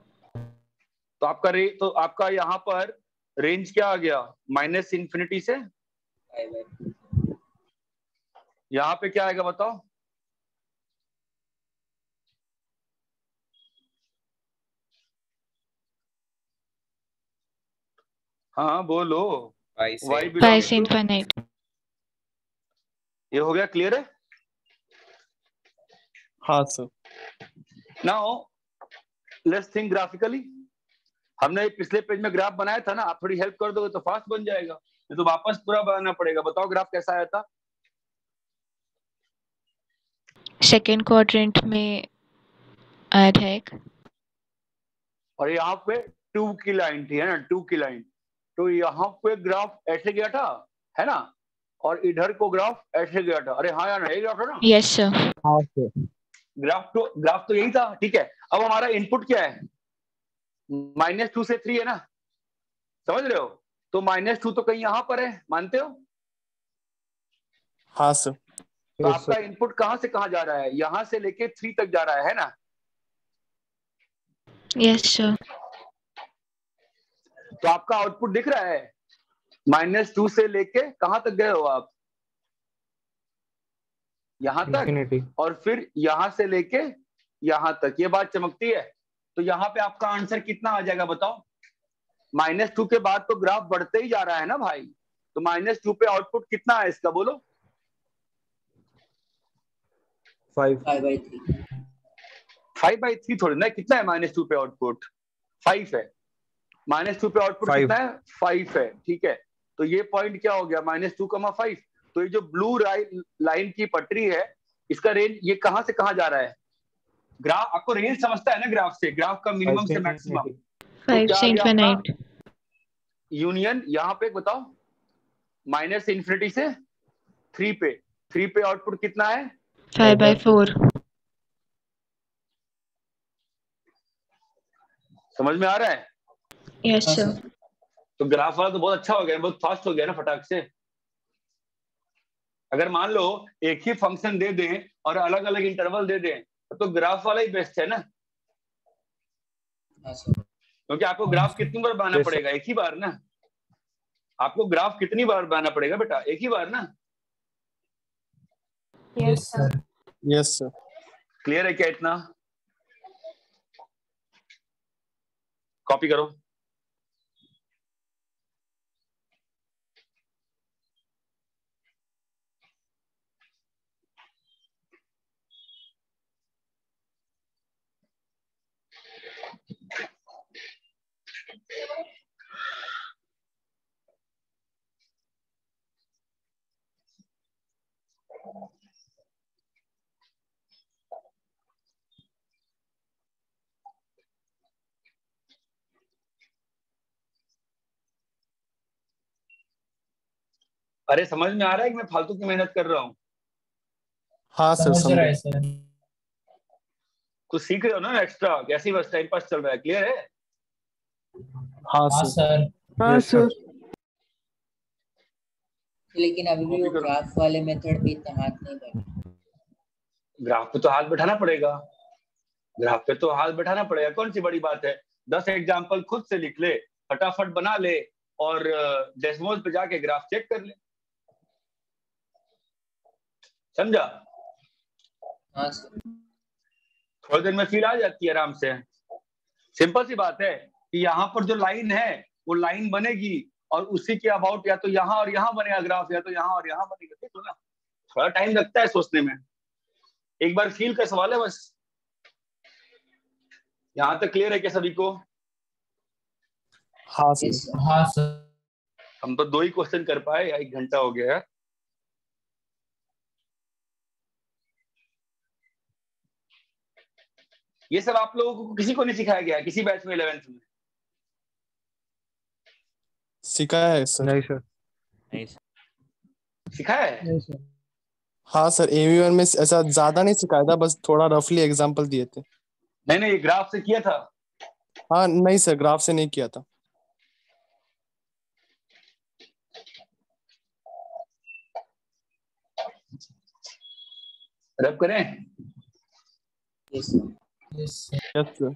A: तो आपका यहाँ पर रेंज क्या आ गया? -∞ से यहाँ पे क्या आएगा बताओ? हाँ बोलो।
J: y
A: y
J: से
A: बिलोंग्स टू,
I: इनफाइनाइट।
A: ये हो गया क्लियर है?
G: हाँ sir.
A: Now let's think graphically. हमने पिछले पेज में ग्राफ बनाया था ना, आप थोड़ी हेल्प कर दोगे तो फास्ट बन जाएगा, नहीं तो वापस पूरा बनाना पड़ेगा। बताओ ग्राफ कैसा आया था?
I: सेकेंड क्वाड्रेंट में आया था एक।
A: और यहाँ पे 2 की लाइन थी, है ना? 2 की लाइन। तो यहाँ पे ग्राफ ऐसे गया था, है ना? और इधर को ग्राफ ऐसे गया था। अरे हाँ यार, यही ग्राफ था ना?
I: Yes sir.
F: हाँ सर।
A: ग्राफ तो यही था, ठीक है। अब हमारा इनपुट क्या है? -2 से 3 है ना, समझ रहे हो? तो -2 तो कहीं यहाँ पर है, मानते हो?
G: हाँ सर।
A: तो आपका इनपुट कहाँ से कहाँ जा रहा है? यहाँ से लेके 3 तक जा रहा है ना?
I: Yes sir.
A: तो आपका आउटपुट दिख रहा है, -2 से लेके कहाँ तक गए हो आप? यहाँ तक,
B: Infinity.
A: और फिर यहाँ से लेके यहाँ तक। ये बात चमकती है। तो यहाँ पे आपका आंसर कितना आ जाएगा बताओ? -2 के बाद तो ग्राफ बढ़ते ही जा रहा है ना भाई, तो -2 पे आउटपुट कितना है इसका, बोलो?
B: 5.
H: 5/3।
A: 5/3 थोड़ी ना, कितना है -2 पे आउटपुट? 5 है। -2 पे आउटपुट
B: 5.
A: कितना है? 5 है, ठीक है। तो ये पॉइंट क्या हो गया? -2,5। तो ये जो ब्लू लाइन की पटरी है, इसका रेंज ये कहां से कहां जा रहा है? ग्राफ आपको रेंज समझता है ना, ग्राफ से, ग्राफ का मिनिमम से मैक्सिमम।
I: 5 से इंफिनिट।
A: यूनियन यहाँ पे बताओ, -∞ से 3 पे। 3 पे आउटपुट कितना है?
I: 5/4।
A: समझ में आ रहा है?
I: Yes sir.
A: तो ग्राफ वाला तो बहुत अच्छा हो गया, बहुत फास्ट हो गया ना फटाक से। अगर मान लो एक ही फंक्शन दे दें और अलग अलग इंटरवल दे दें, तो ग्राफ वाला ही बेस्ट है ना, क्योंकि आपको ग्राफ कितनी बार बनाना पड़ेगा? एक ही बार ना। आपको ग्राफ कितनी बार बनाना पड़ेगा बेटा? एक ही बार ना।
D: Yes sir.
G: Yes sir.
A: Clear है क्या इतना? कॉपी करो। अरे समझ में आ रहा है कि मैं फालतू की मेहनत कर रहा हूँ?
G: हाँ सर,
D: समझ रहा है
G: समझ।
D: सर।
A: कुछ सीख रहे हो ना एक्स्ट्रा? कैसी बस टाइम पास चल रहा है? क्लियर है?
G: हाँ
D: हाँ
G: सर।
D: सर।
E: हाँ
B: Yes, sir.
E: सर।
H: लेकिन अभी भी वो ग्राफ वाले मेथड पे इतना हाथ नहीं बैठा।
A: ग्राफ पे तो हाथ बैठाना पड़ेगा। ग्राफ पे तो हाथ बैठाना पड़ेगा, कौन सी बड़ी बात है? 10 एग्जाम्पल खुद से लिख ले, फटाफट बना ले, और डेसिमल पे जाके ग्राफ चेक कर ले। समझा?
H: हाँ सर।
A: थोड़ी देर में फील आ जाती है आराम से। सिंपल सी बात है कि यहाँ पर जो लाइन है वो लाइन बनेगी, और उसी के अबाउट या तो यहाँ और यहाँ बनेगा ग्राफ, या तो यहाँ और यहाँ बनेगा। देखो ना, थोड़ा टाइम लगता है सोचने में। एक बार फील का सवाल है बस। यहाँ तक क्लियर है क्या सभी को?
G: हाँ
H: यस
G: सर।
H: सर।
D: हाँ सर।
A: हम तो 2 ही क्वेश्चन कर पाए, 1 घंटा हो गया है। ये सब आप लोगों को किसी को नहीं सिखाया गया है, किसी बैच में 11th में?
G: सिखाया है सर।
B: नहीं सर।
A: सिखाया है?
E: नहीं सर।
G: हाँ सर, AV1 में ऐसा ज्यादा नहीं सिखाया था, बस थोड़ा रफली एग्जांपल दिए थे।
A: नहीं, ये ग्राफ से किया था।
G: हाँ नहीं सर, ग्राफ से नहीं किया था।
A: रब करें?
H: Yes sir.
D: Yes sir.
G: Yes sir.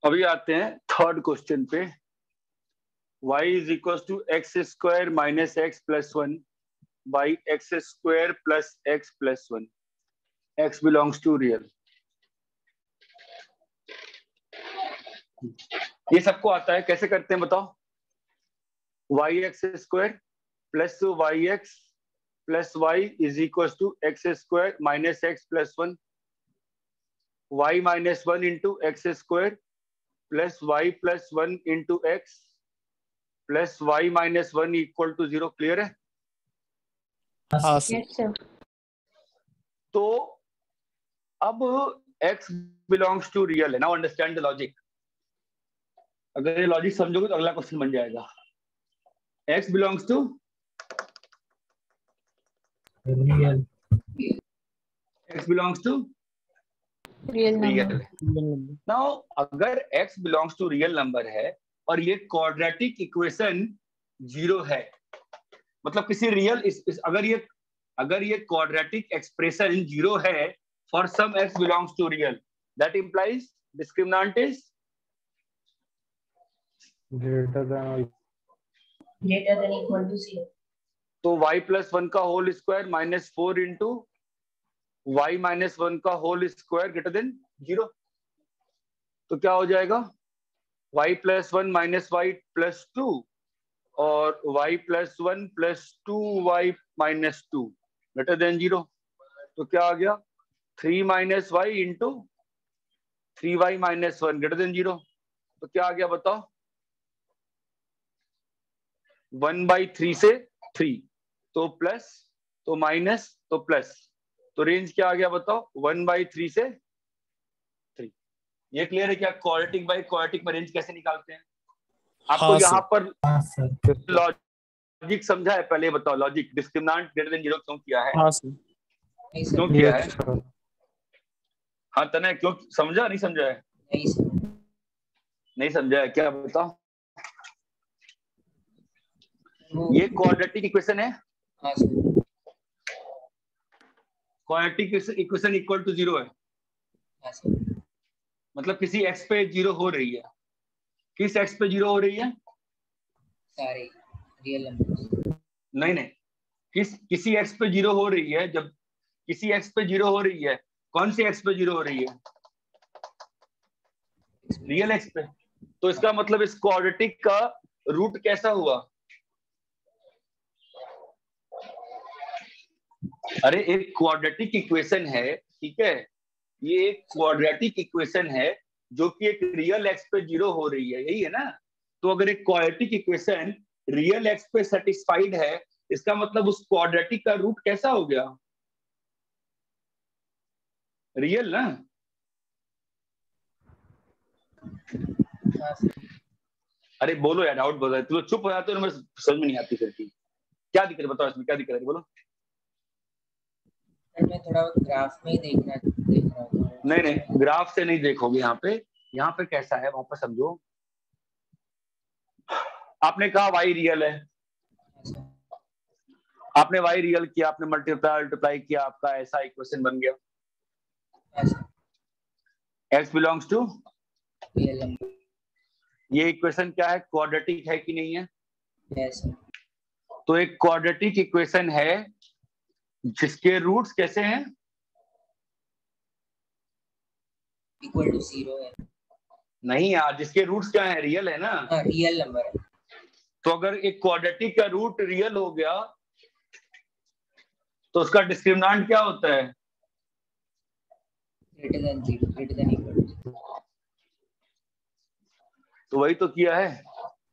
A: अभी आते हैं थर्ड क्वेश्चन पे। y is equal to x square minus x plus 1 by x square plus x plus 1, x belongs to real. ये सबको आता है, कैसे करते हैं बताओ? Y x square plus y x plus y is equal to x square minus x plus 1, y minus 1 into x square plus y plus 1 into x plus y minus 1 equal to 0। Clear है?
G: हाँ सर।
I: Yes sir.
A: तो अब x बिलोंग्स टू रियल है। Now understand the logic. अगर ये लॉजिक समझोगे तो अगला क्वेश्चन बन जाएगा। x belongs to
D: real
A: x belongs to
I: real
A: real.
I: Number.
A: Now अगर x belongs to real number है और ये क्वाड्रेटिक इक्वेशन 0 है, मतलब किसी रियल अगर ये क्वाड्रेटिक एक्सप्रेशन 0 है for some x belongs to real, that implies discriminant is
B: greater than
C: greater than equal to 0.
A: तो y प्लस 1 का whole square minus 4 into y minus 1 का होल स्क्वायर ग्रेटर देन 0। तो क्या हो जाएगा? y plus 1 minus y plus 2 और y plus 1 plus 2y minus 2 greater than 0। तो क्या आ गया? 3 minus y into 3y minus 1 greater than 0। तो क्या आ गया बताओ? 1/3 से 3, तो प्लस, तो माइनस, तो प्लस, तो रेंज क्या आ गया बताओ? 1/3 से 3। ये क्लियर है क्या? क्वाड्रेटिक बाय क्वाड्रेटिक में रेंज कैसे निकालते हैं? आपको
G: हाँ
A: यहाँ पर
D: हाँ सर
A: लॉजिक समझा है? पहले बताओ लॉजिक डिस्क्रिमिनेंट ग्रेटर देन 0 क्यों किया है?
G: हाँ सर।
H: नहीं सर,
A: क्यों किया है?
B: yes sir.
A: हाँ तने क्यों समझा? नहीं समझा है?
H: नहीं सर,
A: नहीं समझा है क्या? बताओ।
H: वो
A: ये क्वाड्रेटिक इक्वेशन है।
H: हाँ sir,
A: quadratic equation equal to 0 है,
H: हाँ सर,
A: मतलब किसी x पे 0 हो रही है। किस x पे 0 हो रही है?
H: सारे रियल नंबर।
A: नहीं नहीं, किसी x पे 0 हो रही है। जब किसी x पे 0 हो रही है, कौन सी x पे 0 हो रही है? रियल x पे। तो इसका मतलब इस क्वाड्रेटिक का रूट कैसा हुआ? अरे एक क्वाड्रेटिक इक्वेशन है, ठीक है, ये एक क्वाड्रेटिक इक्वेशन है जो कि एक रियल एक्स पे 0 हो रही है, यही है ना? तो अगर एक क्वाड्रेटिक इक्वेशन रियल एक्स पे सेटिस्फाइड है, इसका मतलब उस क्वाड्रेटिक का रूट कैसा हो गया? रियल ना?
H: हाँ सर,
A: अरे बोलो यार, डाउट बोलो। तुम चुप हो जाते हो, मेरे समझ में नहीं आती फिर की क्या दिक्कत है? बताओ इसमें क्या दिक्कत है, बोलो।
H: सर मैं थोड़ा ग्राफ में ही देख रहा हूँ।
A: नहीं नहीं, ग्राफ से नहीं देखोगे। यहाँ पे कैसा है वहां पर समझो। आपने कहा y रियल है,
H: हाँ सर,
A: आपने y रियल किया, आपने मल्टीप्लाई किया, आपका ऐसा इक्वेशन बन गया।
H: हाँ sir,
A: x belongs to
H: real number.
A: ये इक्वेशन क्या है? क्वाड्रेटिक है कि नहीं है?
H: यस सर,
A: तो एक क्वाड्रेटिक इक्वेशन है जिसके रूट्स कैसे हैं?
H: इक्वल टू 0 है।
A: नहीं यार, जिसके रूट्स क्या है? रियल है ना?
H: हाँ, रियल नंबर है।
A: तो अगर एक क्वाड्रेटिक का रूट रियल हो गया तो उसका डिस्क्रिमिनेंट क्या होता है?
H: Greater than 0, greater than equal to.
A: तो वही तो किया है।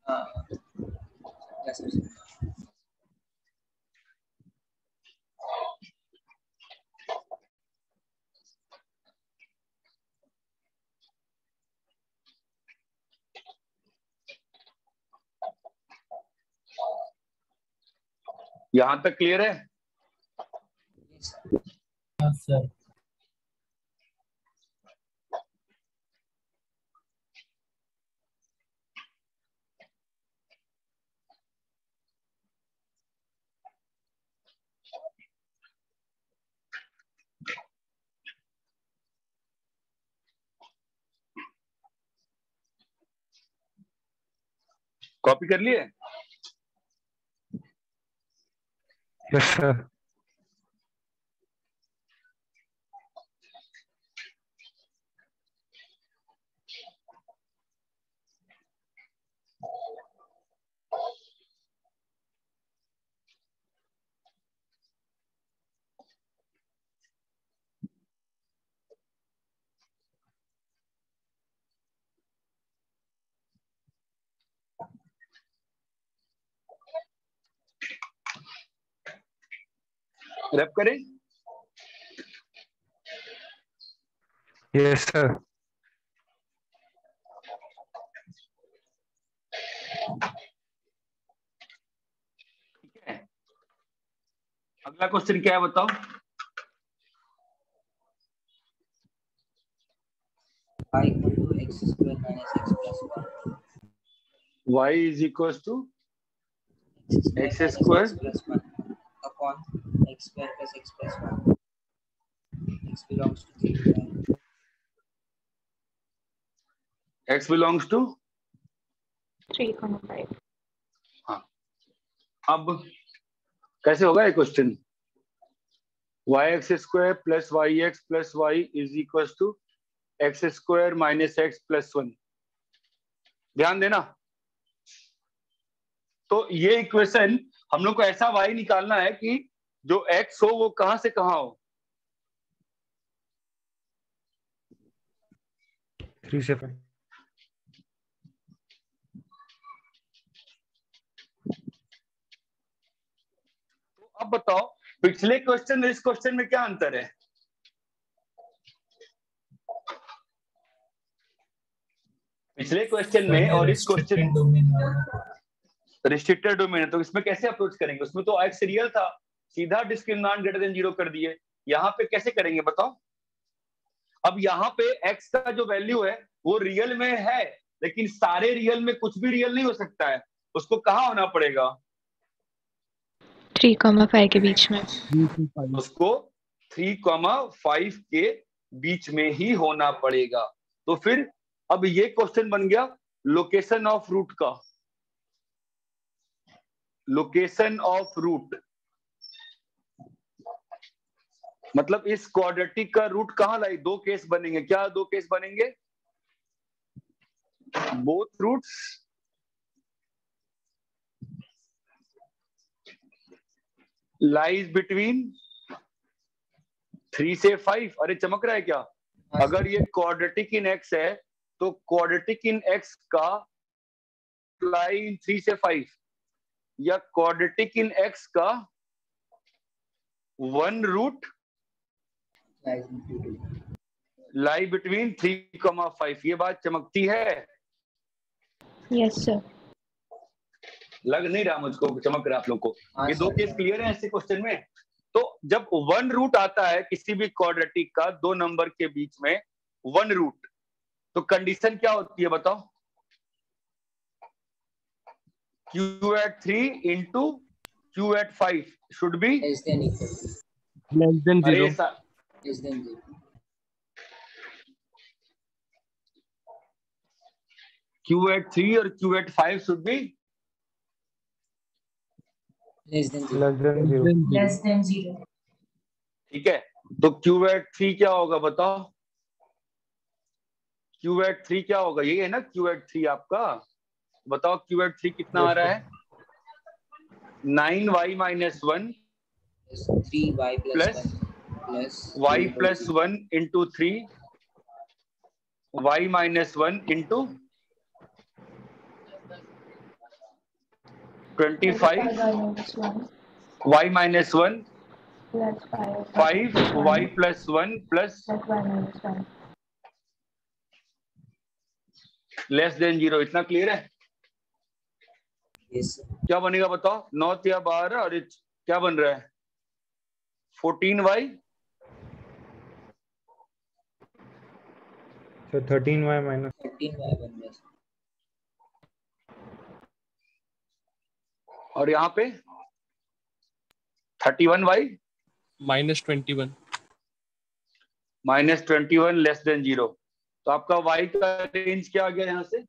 H: हाँ यस सर।
A: यहां तक क्लियर है?
D: हाँ सर
A: कॉपी कर लिए?
B: yes sir.
A: रैप करें?
B: Yes sir.
A: ठीक है, अगला क्वेश्चन क्या है बताओ?
H: y equal to x square minus x plus 1
A: y is equals to
H: x
A: x
H: square
A: square
H: minus x plus 1 upon x square plus x plus 1. X belongs to 3y.
A: x belongs to
I: 3,5.
A: हाँ, अब कैसे होगा ये question? yx square plus yx plus y is equal to x square minus x plus 1। ध्यान देना, तो ये इक्वेशन हम लोग को ऐसा y निकालना है कि जो x हो वो कहां से कहां हो?
B: 3 से 5।
A: तो अब बताओ पिछले क्वेश्चन और इस क्वेश्चन में क्या अंतर है? पिछले क्वेश्चन में और इस क्वेश्चन रिस्ट्रिक्टेड डोमेन है, तो इसमें कैसे अप्रोच करेंगे? उसमें तो x रियल था, सीधा डिस्क्रिमिनेंट ग्रेटर देन 0 कर दिए। यहाँ पे कैसे करेंगे बताओ? अब यहाँ पे x का जो वैल्यू है वो रियल में है, लेकिन सारे रियल में कुछ भी रियल नहीं हो सकता है, उसको कहाँ होना पड़ेगा?
I: 3,5 के बीच में।
A: उसको 3,5 के बीच में ही होना पड़ेगा। तो फिर अब ये क्वेश्चन बन गया लोकेशन ऑफ रूट का। लोकेशन ऑफ रूट मतलब इस क्वाड्रेटिक का रूट कहां लाई? दो केस बनेंगे। क्या दो केस बनेंगे? बोथ रूट्स लाइज बिटवीन 3 से 5। अरे चमक रहा है क्या? अगर ये क्वाड्रेटिक इन x है तो क्वाड्रेटिक इन x का लाई 3 से 5 या क्वाड्रेटिक इन x का वन रूट लाई बिटवीन 3,5। ये बात चमकती है?
I: Yes sir.
A: लग नहीं रहा मुझको चमक रहा आप लोग को? ये दो केस क्लियर है ऐसे क्वेश्चन में। तो जब वन रूट आता है किसी भी क्वाड्रेटिक का दो नंबर के बीच में वन रूट, तो कंडीशन क्या होती है बताओ? q at 3 into q at 5 should be
H: Less than equal to.
G: less than 0.
H: Less than 0.
A: q at 3 और q at 5 should be
H: Less than 0.
B: Less than 0।
C: Less than 0.
A: ठीक है, तो q at 3 क्या होगा बताओ? q at 3 क्या होगा? यही है ना q at 3 आपका? बताओ q at 3 कितना आ रहा है? 9y minus 1
H: 3y
A: plus
H: 1 plus
A: y plus 1 into 3 y minus 1 into 25 y minus 1 5 y plus 1 plus less than 0। इतना क्लियर है?
H: Yes.
A: क्या बनेगा बताओ? 9 या 12 और क्या बन रहा है? 14y
B: sir 13y minus
H: 13y 1 plus.
A: और यहाँ पे 31y
G: -21.
A: Minus 21 less than 0। तो आपका y का रेंज क्या आ गया यहाँ से?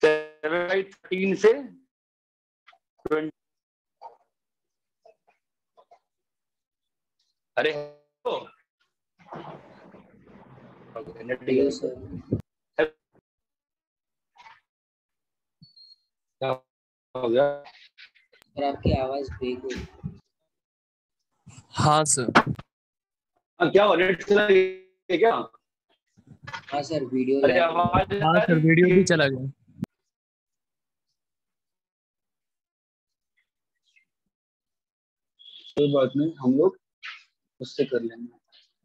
A: सेवन बाई 13 से 20। अरे
H: हेलो सर।
A: क्या हो गया?
H: सर आपकी आवाज ब्रेक हो रही है।
G: हाँ सर।
A: क्या हो नेट चला गया क्या?
H: हाँ सर वीडियो
A: अरे
H: लैग हो रहा
A: आवाज
G: हाँ सर, वीडियो भी चला गया।
A: कोई बात नहीं, हम लोग उससे कर लेंगे,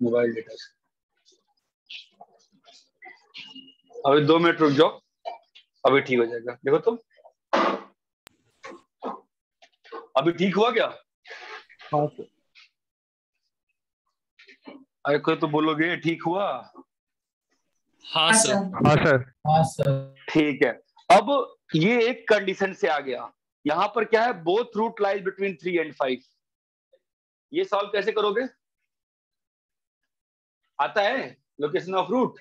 A: मोबाइल डेटा से। अभी 2 मिनट रुक जाओ, अभी ठीक हो जाएगा। देखो तुम, अभी ठीक हुआ क्या?
G: हाँ सर।
A: अरे कोई तो बोलोगे ठीक हुआ?
G: हाँ सर।
B: हाँ सर।
D: हाँ सर।
A: ठीक है। अब ये एक कंडीशन से आ गया। यहां पर क्या है? Both root lies between 3 and 5। ये सॉल्व कैसे करोगे? आता है लोकेशन ऑफ रूट?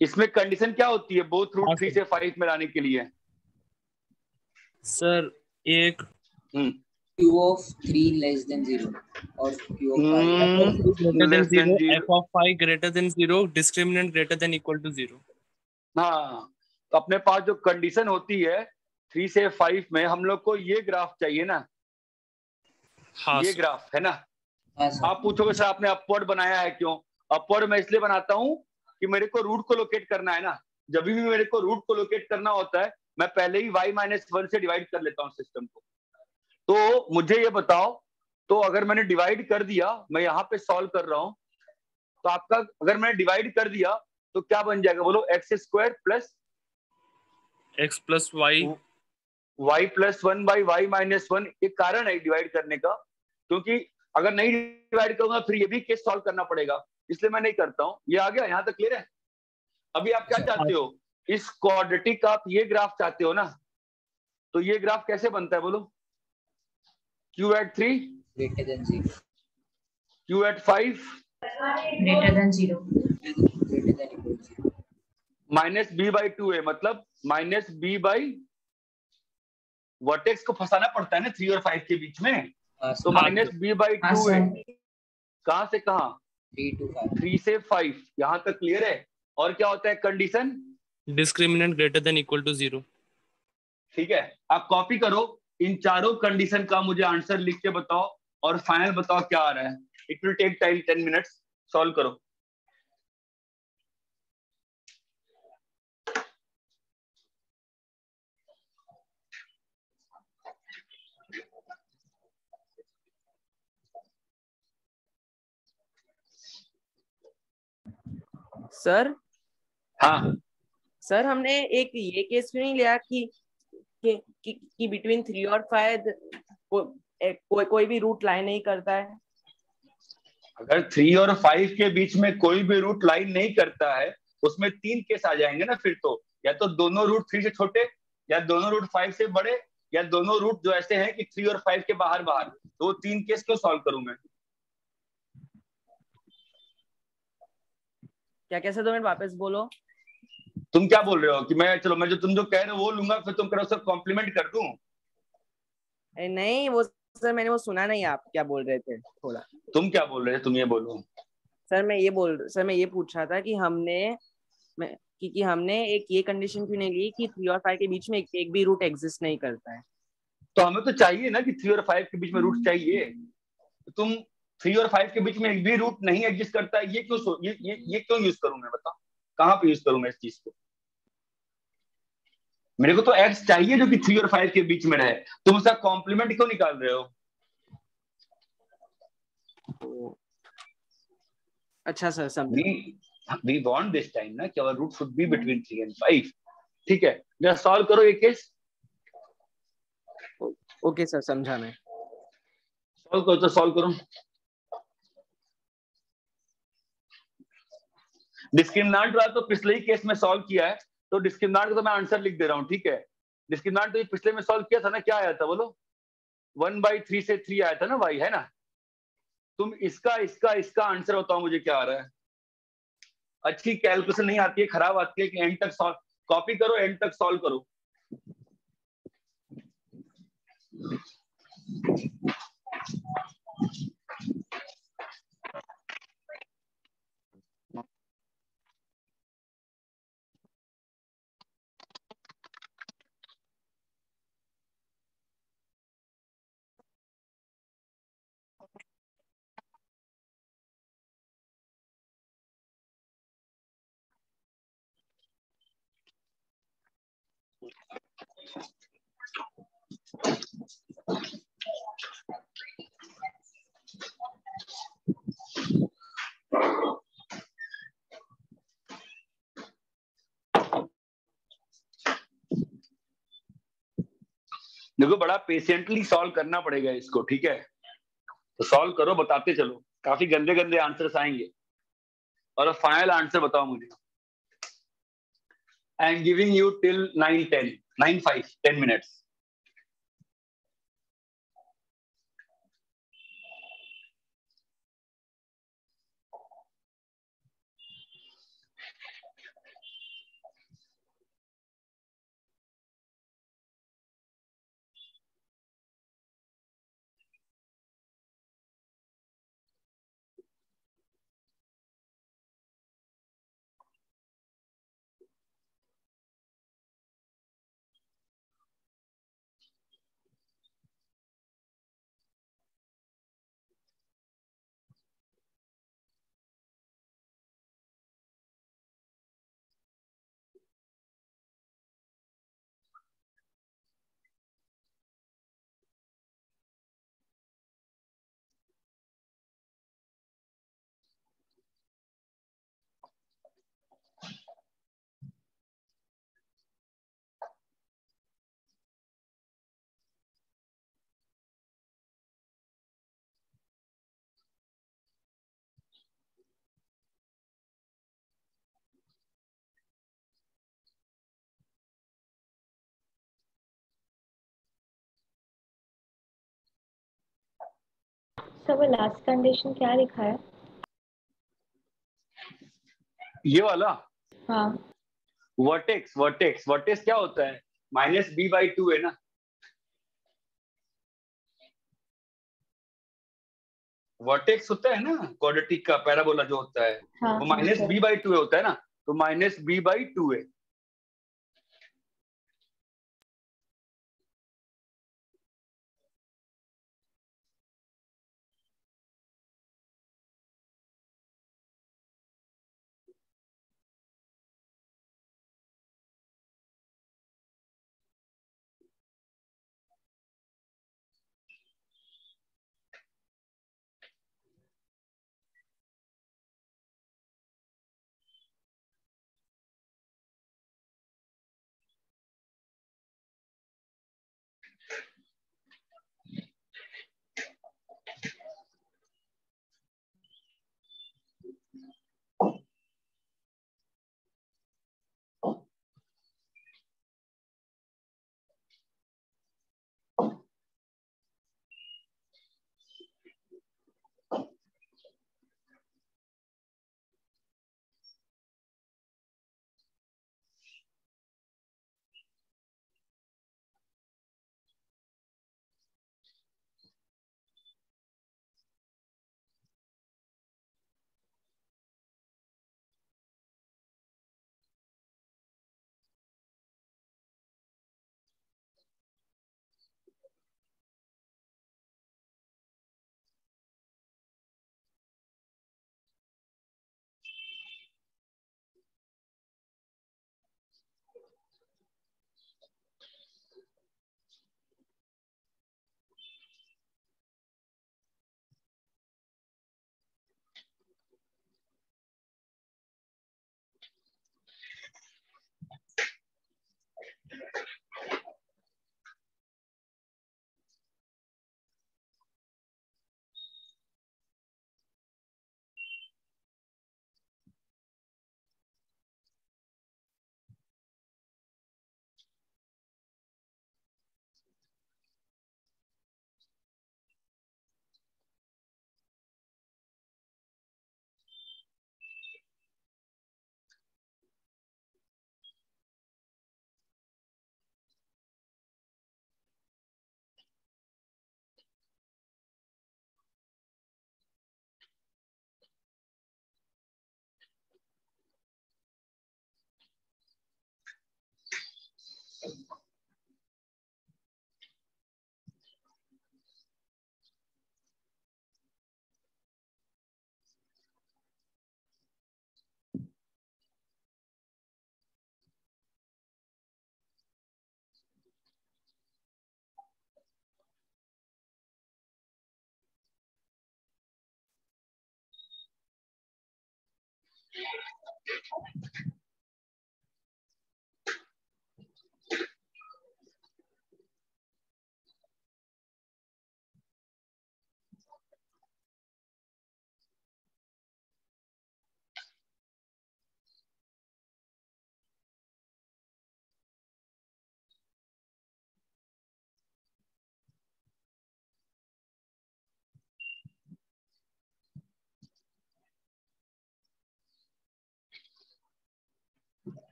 A: इसमें कंडीशन क्या होती है बोथ रूट 3 से 5 में लाने के लिए?
G: सर एक
H: Q of 3 less than 0 और Q of 5
A: less than 0,
G: f of 5 greater than 0, discriminant greater than equal to 0।
A: हाँ, तो अपने पास जो कंडीशन होती है 3 से 5 में, हम लोग को ये ग्राफ चाहिए ना।
G: हाँ
A: ये
G: सर।
A: ग्राफ है ना।
H: हाँ सर।
A: आप पूछोगे सर आपने अपवर्ड बनाया है क्यों? अपवर्ड मैं इसलिए बनाता हूं कि मेरे को रूट को लोकेट करना है ना। जब भी मेरे को रूट को लोकेट करना होता है, मैं पहले ही y-1 से डिवाइड कर लेता हूं सिस्टम को। तो मुझे ये बताओ, तो अगर मैंने डिवाइड कर दिया, मैं यहाँ पे सॉल्व कर रहा हूं, तो आपका अगर मैंने डिवाइड कर दिया तो क्या बन जाएगा बोलो? x² plus
G: x plus y
A: y+1 by y-1। एक कारण है डिवाइड करने का, क्योंकि अगर नहीं डिवाइड करूंगा फिर ये भी केस सॉल्व करना पड़ेगा, इसलिए मैं नहीं करता हूं। ये आ गया, यहाँ तक क्लियर है? अभी आप क्या चाहते हो? इस क्वाड्रेटिक आप ये ग्राफ चाहते हो ना, तो ये ग्राफ कैसे बनता है बोलो? Q at 3
H: greater than 0
A: Q at 5
C: greater than 0
H: greater than equal to 0
A: minus b/2 है, मतलब माइनस b बाई वर्टेक्स को फंसाना पड़ता है ना 3 और 5 के बीच में, तो माइनस b/2 है। कहां से कहां?
H: 3 to 5
A: 3 से 5। यहां तक क्लियर है? और क्या होता है condition?
G: Discriminant greater than equal to 0।
A: ठीक है, आप कॉपी करो, इन चारों कंडीशन का मुझे आंसर लिख के बताओ और फाइनल बताओ क्या आ रहा है। It will take time 10 minutes. Solve करो।
K: सर
A: हाँ
K: सर, हमने एक ये केस क्यों नहीं लिया कि बिटवीन 3 और 5 कोई भी रूट लाइन नहीं करता है?
A: अगर 3 और 5 के बीच में कोई भी रूट लाइन नहीं करता है, उसमें 3 केस आ जाएंगे ना फिर तो। या तो दोनों रूट 3 से छोटे, या दोनों रूट 5 से बड़े, या दोनों रूट जो ऐसे हैं कि 3 और 5 के बाहर बाहर। तो वो 3 केस क्यों सॉल्व करूं मैं?
K: क्या कैसे 2 मिनट वापस बोलो।
A: तुम क्या बोल रहे हो कि मैं, चलो मैं जो तुम जो कह रहे हो वो लूंगा, फिर तुम कह रहे हो सर कॉम्प्लीमेंट कर दूं?
K: नहीं, वो सर मैंने वो सुना नहीं, आप क्या बोल रहे थे थोड़ा।
A: तुम क्या बोल रहे थे? तुम ये बोलो।
K: सर मैं ये पूछ रहा था कि हमने एक ये कंडीशन क्यों नहीं ली कि 3 और 5 के बीच में एक भी रूट एग्जिस्ट नहीं करता है?
A: तो हमें तो चाहिए ना कि 3 और 5 के बीच में रूट चाहिए। तुम 3 और 5 के बीच में एक भी रूट नहीं एग्जिस्ट करता है, ये क्यों यूज करूं मैं? बताओ कहां पे यूज करूं मैं इस चीज को? मेरे को तो एक्स चाहिए जो कि 3 और 5 के बीच में रहे। तुम उसका कॉम्प्लीमेंट क्यों निकाल रहे हो?
K: अच्छा सर, समझ।
A: वी वांट दिस टाइम ना कि our root should be between 3 and 5। ठीक है, जरा सॉल्व करो ये केस।
K: ओके सर, समझा मैं।
A: सॉल्व करो तो सॉल्व करो। डिस्क्रिमिनेंट वाला तो पिछले ही केस में सॉल्व किया है, तो डिस्क्रिमिनेंट का तो मैं आंसर लिख दे रहा हूं। ठीक है, डिस्क्रिमिनेंट तो पिछले में सॉल्व किया था ना। क्या आया था बोलो? 1/3 से 3 आया था ना y, है ना? तुम इसका आंसर बताओ मुझे क्या आ रहा है। अच्छी कैलकुलेशन नहीं आती है, खराब आती है कि एंड तक सॉल्व कॉपी करो, एंड तक सॉल्व करो। देखो बड़ा पेशेंटली सॉल्व करना पड़ेगा इसको, ठीक है? तो सॉल्व करो, बताते चलो, काफी गंदे गंदे आंसर्स आएंगे। और फाइनल आंसर बताओ मुझे। I am giving you till 9:10, 9:05, 10 minutes.
I: Sir वो लास्ट कंडीशन क्या लिखा है?
A: ये वाला
I: हाँ।
A: वर्टेक्स, वर्टेक्स, वर्टेक्स क्या होता है? -b/2 है ना। वर्टेक्स होता है ना क्वाड्रेटिक का, पैराबोला जो होता है,
I: हाँ,
A: वो
I: हाँ, सर।
A: -b/2 होता है ना, तो -b/2 है।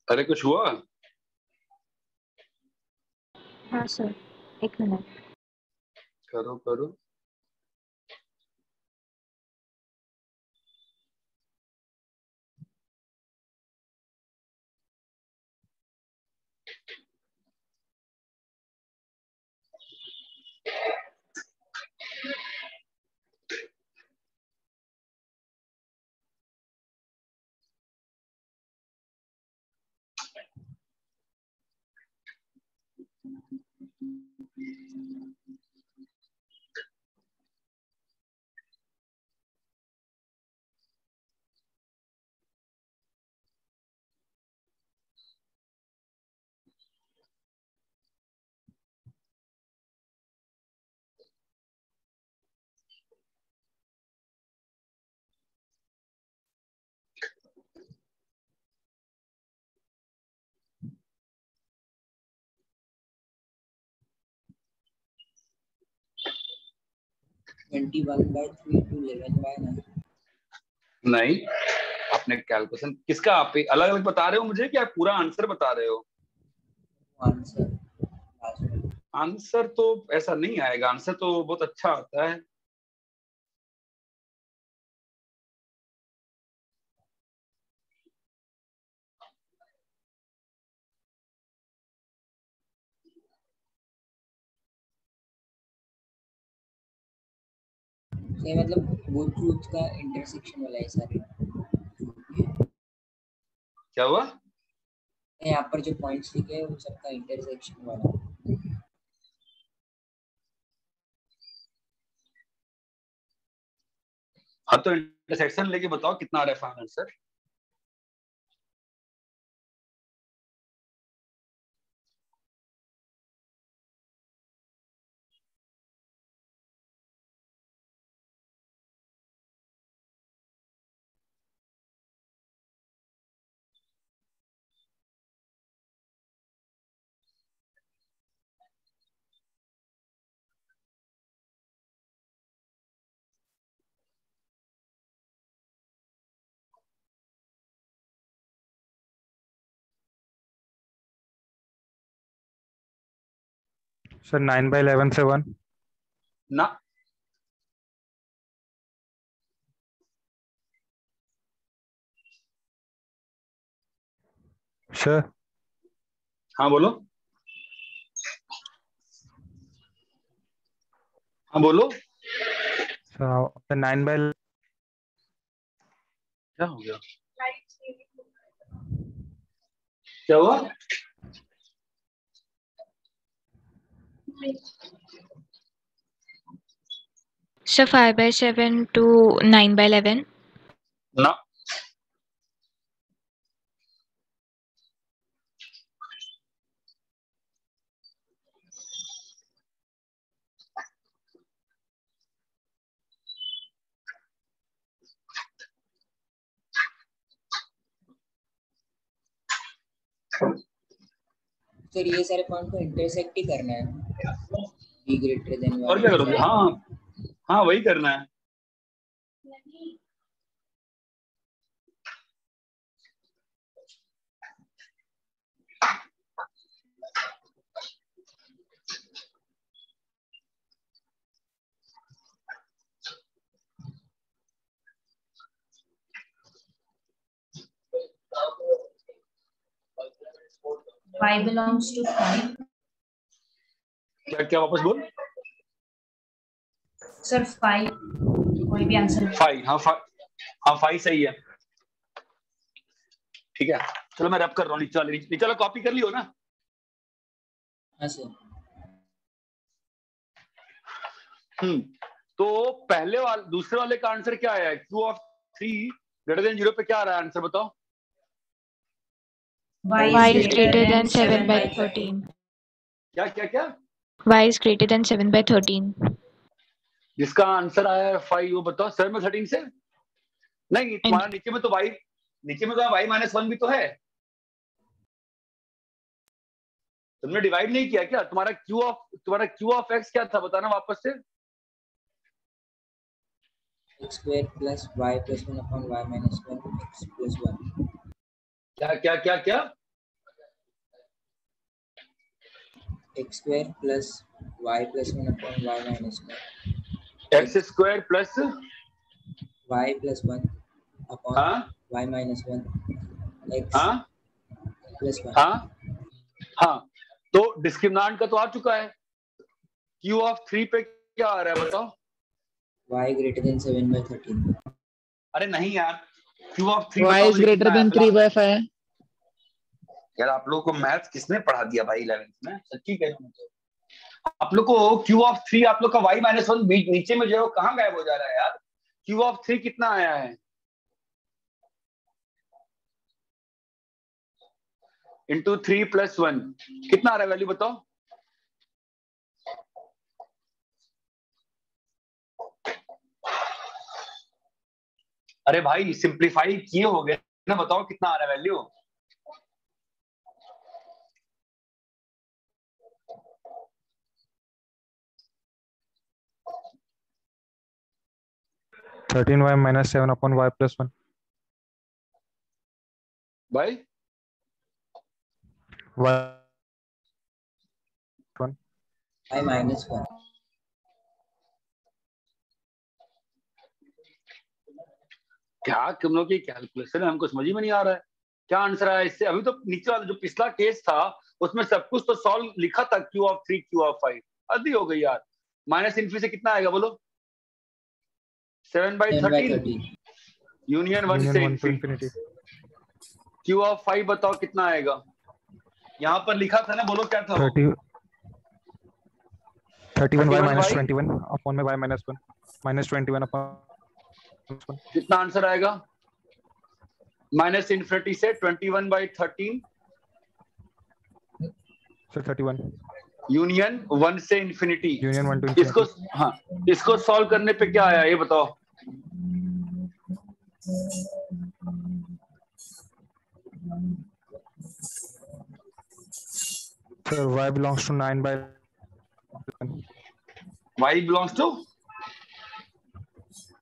A: अरे कुछ हुआ?
I: हाँ सर, एक मिनट।
A: करो करो। नहीं, आपने कैलकुलेशन किसका? आप अलग अलग बता रहे हो मुझे, क्या पूरा आंसर बता रहे हो? आंसर तो ऐसा नहीं आएगा, आंसर तो बहुत अच्छा आता है।
H: ये मतलब वो ट्रूथ का इंटरसेक्शन वाला है सारे।
A: क्या हुआ?
H: यहाँ पर जो पॉइंट्स लिखे हैं उन सबका इंटरसेक्शन वाला।
A: हाँ तो इंटरसेक्शन लेके बताओ कितना आ रहा है फाइनल आंसर।
B: सर 9/11 से 1।
A: ना,
B: सर
A: हाँ बोलो। हाँ बोलो।
B: सर 9/11
A: क्या हो गया? क्या हुआ?
I: Sir 5/7 to 9/11।
A: ना,
H: सर ये सारे पॉइंट को इंटरसेक्ट ही करना है, b ग्रेटर देन
A: और क्या करोगे? हाँ हाँ वही करना है।
C: Y belongs to 5.
A: क्या क्या वापस बोल।
C: सर 5 कोई भी आंसर।
A: 5, हाँ 5, हाँ 5 सही है। ठीक है चलो मैं रैप कर रहा हूँ। नीचे वाला कॉपी कर लियो ना?
H: हाँ सर।
A: तो पहले वाले दूसरे वाले का आंसर क्या आया? Q of 3 greater than 0 पे क्या आ रहा है आंसर बताओ?
I: Y is greater than 7/13।
A: क्या क्या क्या?
I: Y is greater than 7/13।
A: जिसका आंसर आया है 5 वो बताओ। 7/13 से नहीं, तुम्हारा नीचे में तो y, नीचे में तो y-1 भी तो है। तुमने डिवाइड नहीं किया क्या? तुम्हारा Q of x क्या था बताना वापस से।
H: x square plus y plus 1 upon y minus 1 x plus 1।
A: क्या क्या क्या क्या?
H: X square plus y plus 1 upon y minus 1,
A: x square plus
H: y plus 1 upon
A: हाँ
H: वाई माइनस 1, एक्स
A: हाँ
H: प्लस 1।
A: हाँ हाँ, तो डिस्क्रिमिनांट का तो आ चुका है। क्यू ऑफ 3 पे क्या आ रहा है बताओ?
H: y greater than 7/13।
A: अरे नहीं यार, Q of 3
E: y is greater than 3/5
A: यार आप लोगों को मैथ्स किसने पढ़ा दिया भाई 11th में? सच्ची कह रहा हूं तो आप लोग को क्यू ऑफ 3 आप लोग का y माइनस 1 नीचे में जो है वो कहाँ गायब हो जा रहा है यार? क्यू ऑफ 3 कितना आया है? इंटू 3 प्लस 1 कितना आ रहा है वैल्यू बताओ? अरे भाई सिंप्लीफाई किए हो गए ना, बताओ कितना आ रहा है value?
B: Thirteen y minus 7 upon y plus 1
A: भाई
H: y माइनस 1।
A: क्या तुम लोग की कैलकुलेशन है, हमको समझ ही में नहीं आ रहा है क्या आंसर आया इससे। अभी तो नीचे वाला जो पिछला केस था उसमें सब कुछ तो सॉल्व लिखा था, क्यू ऑफ 3 क्यू ऑफ 5। आधी हो गई यार। माइनस इनफी से कितना आएगा बोलो? 7/13 यूनियन 1 से इनफिनिटी। क्यू ऑफ 5 बताओ कितना आएगा? यहाँ पर लिखा था ना, बोलो क्या था?
B: 31 y माइनस 21 अपॉन में y माइनस 1 माइनस 21 अपॉन
A: कितना आंसर आएगा? माइनस इनफिनिटी से 21/13
B: 31
A: यूनियन 1 से इनफिनिटी।
B: यूनियन 1 to
A: इसको हाँ, इसको सॉल्व करने पे क्या आया ये बताओ?
B: Sir, y belongs to 9/11.
A: y belongs to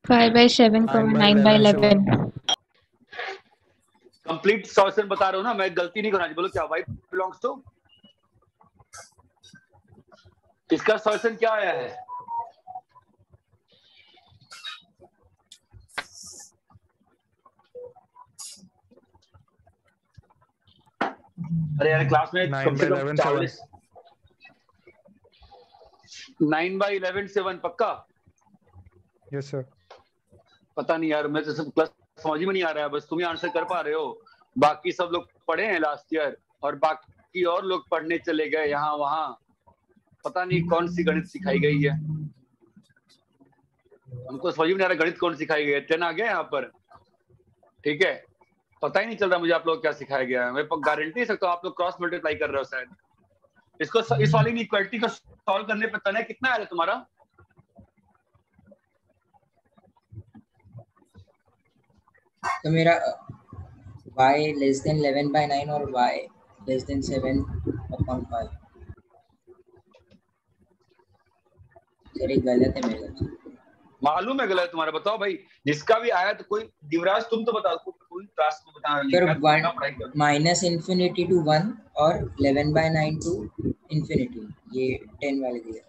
I: 5/7, 9/11।
A: Complete solution बता रहा हूँ ना मैं, गलती नहीं करना चाहिए। बोलो क्या y belongs to? इसका सॉल्यूशन क्या आया है? अरे यार क्लास में कम से कम 40 9/11 पक्का?
B: Yes sir.
A: पता नहीं यार, मैं तो सब क्लास समझ में नहीं आ रहा है, बस तुम ही आंसर कर पा रहे हो। बाकी सब लोग पढ़े हैं लास्ट ईयर और बाकी और लोग पढ़ने चले गए यहाँ वहां, पता नहीं कौन सी गणित सिखाई गई है। हमको समझ में नहीं आ रहा गणित कौन सिखाई गई है। 10 आ गया यहाँ पर, ठीक है? पता ही नहीं चल रहा मुझे आप लोग क्या सिखाया गया है। मैं गारंटी सकता हूँ आप लोग क्रॉस मल्टीप्लाई कर रहे हो शायद। इसको इस वाली इक्वालिटी को सॉल्व करने पे तने कितना आया तुम्हारा?
H: तो मेरा y लेस देन 11/9 और y लेस देन 7/5। सर ये गलत है मेरा।
A: मालूम है गलत तुम्हारा, बताओ भाई। जिसका भी आया तो कोई दिवराज तुम तो बताओ, कोई क्लास को बता।
H: सर माइनस इन्फिनिटी टू 1 और 11/9 टू इन्फिनिटी, ये 10 वाले दिया।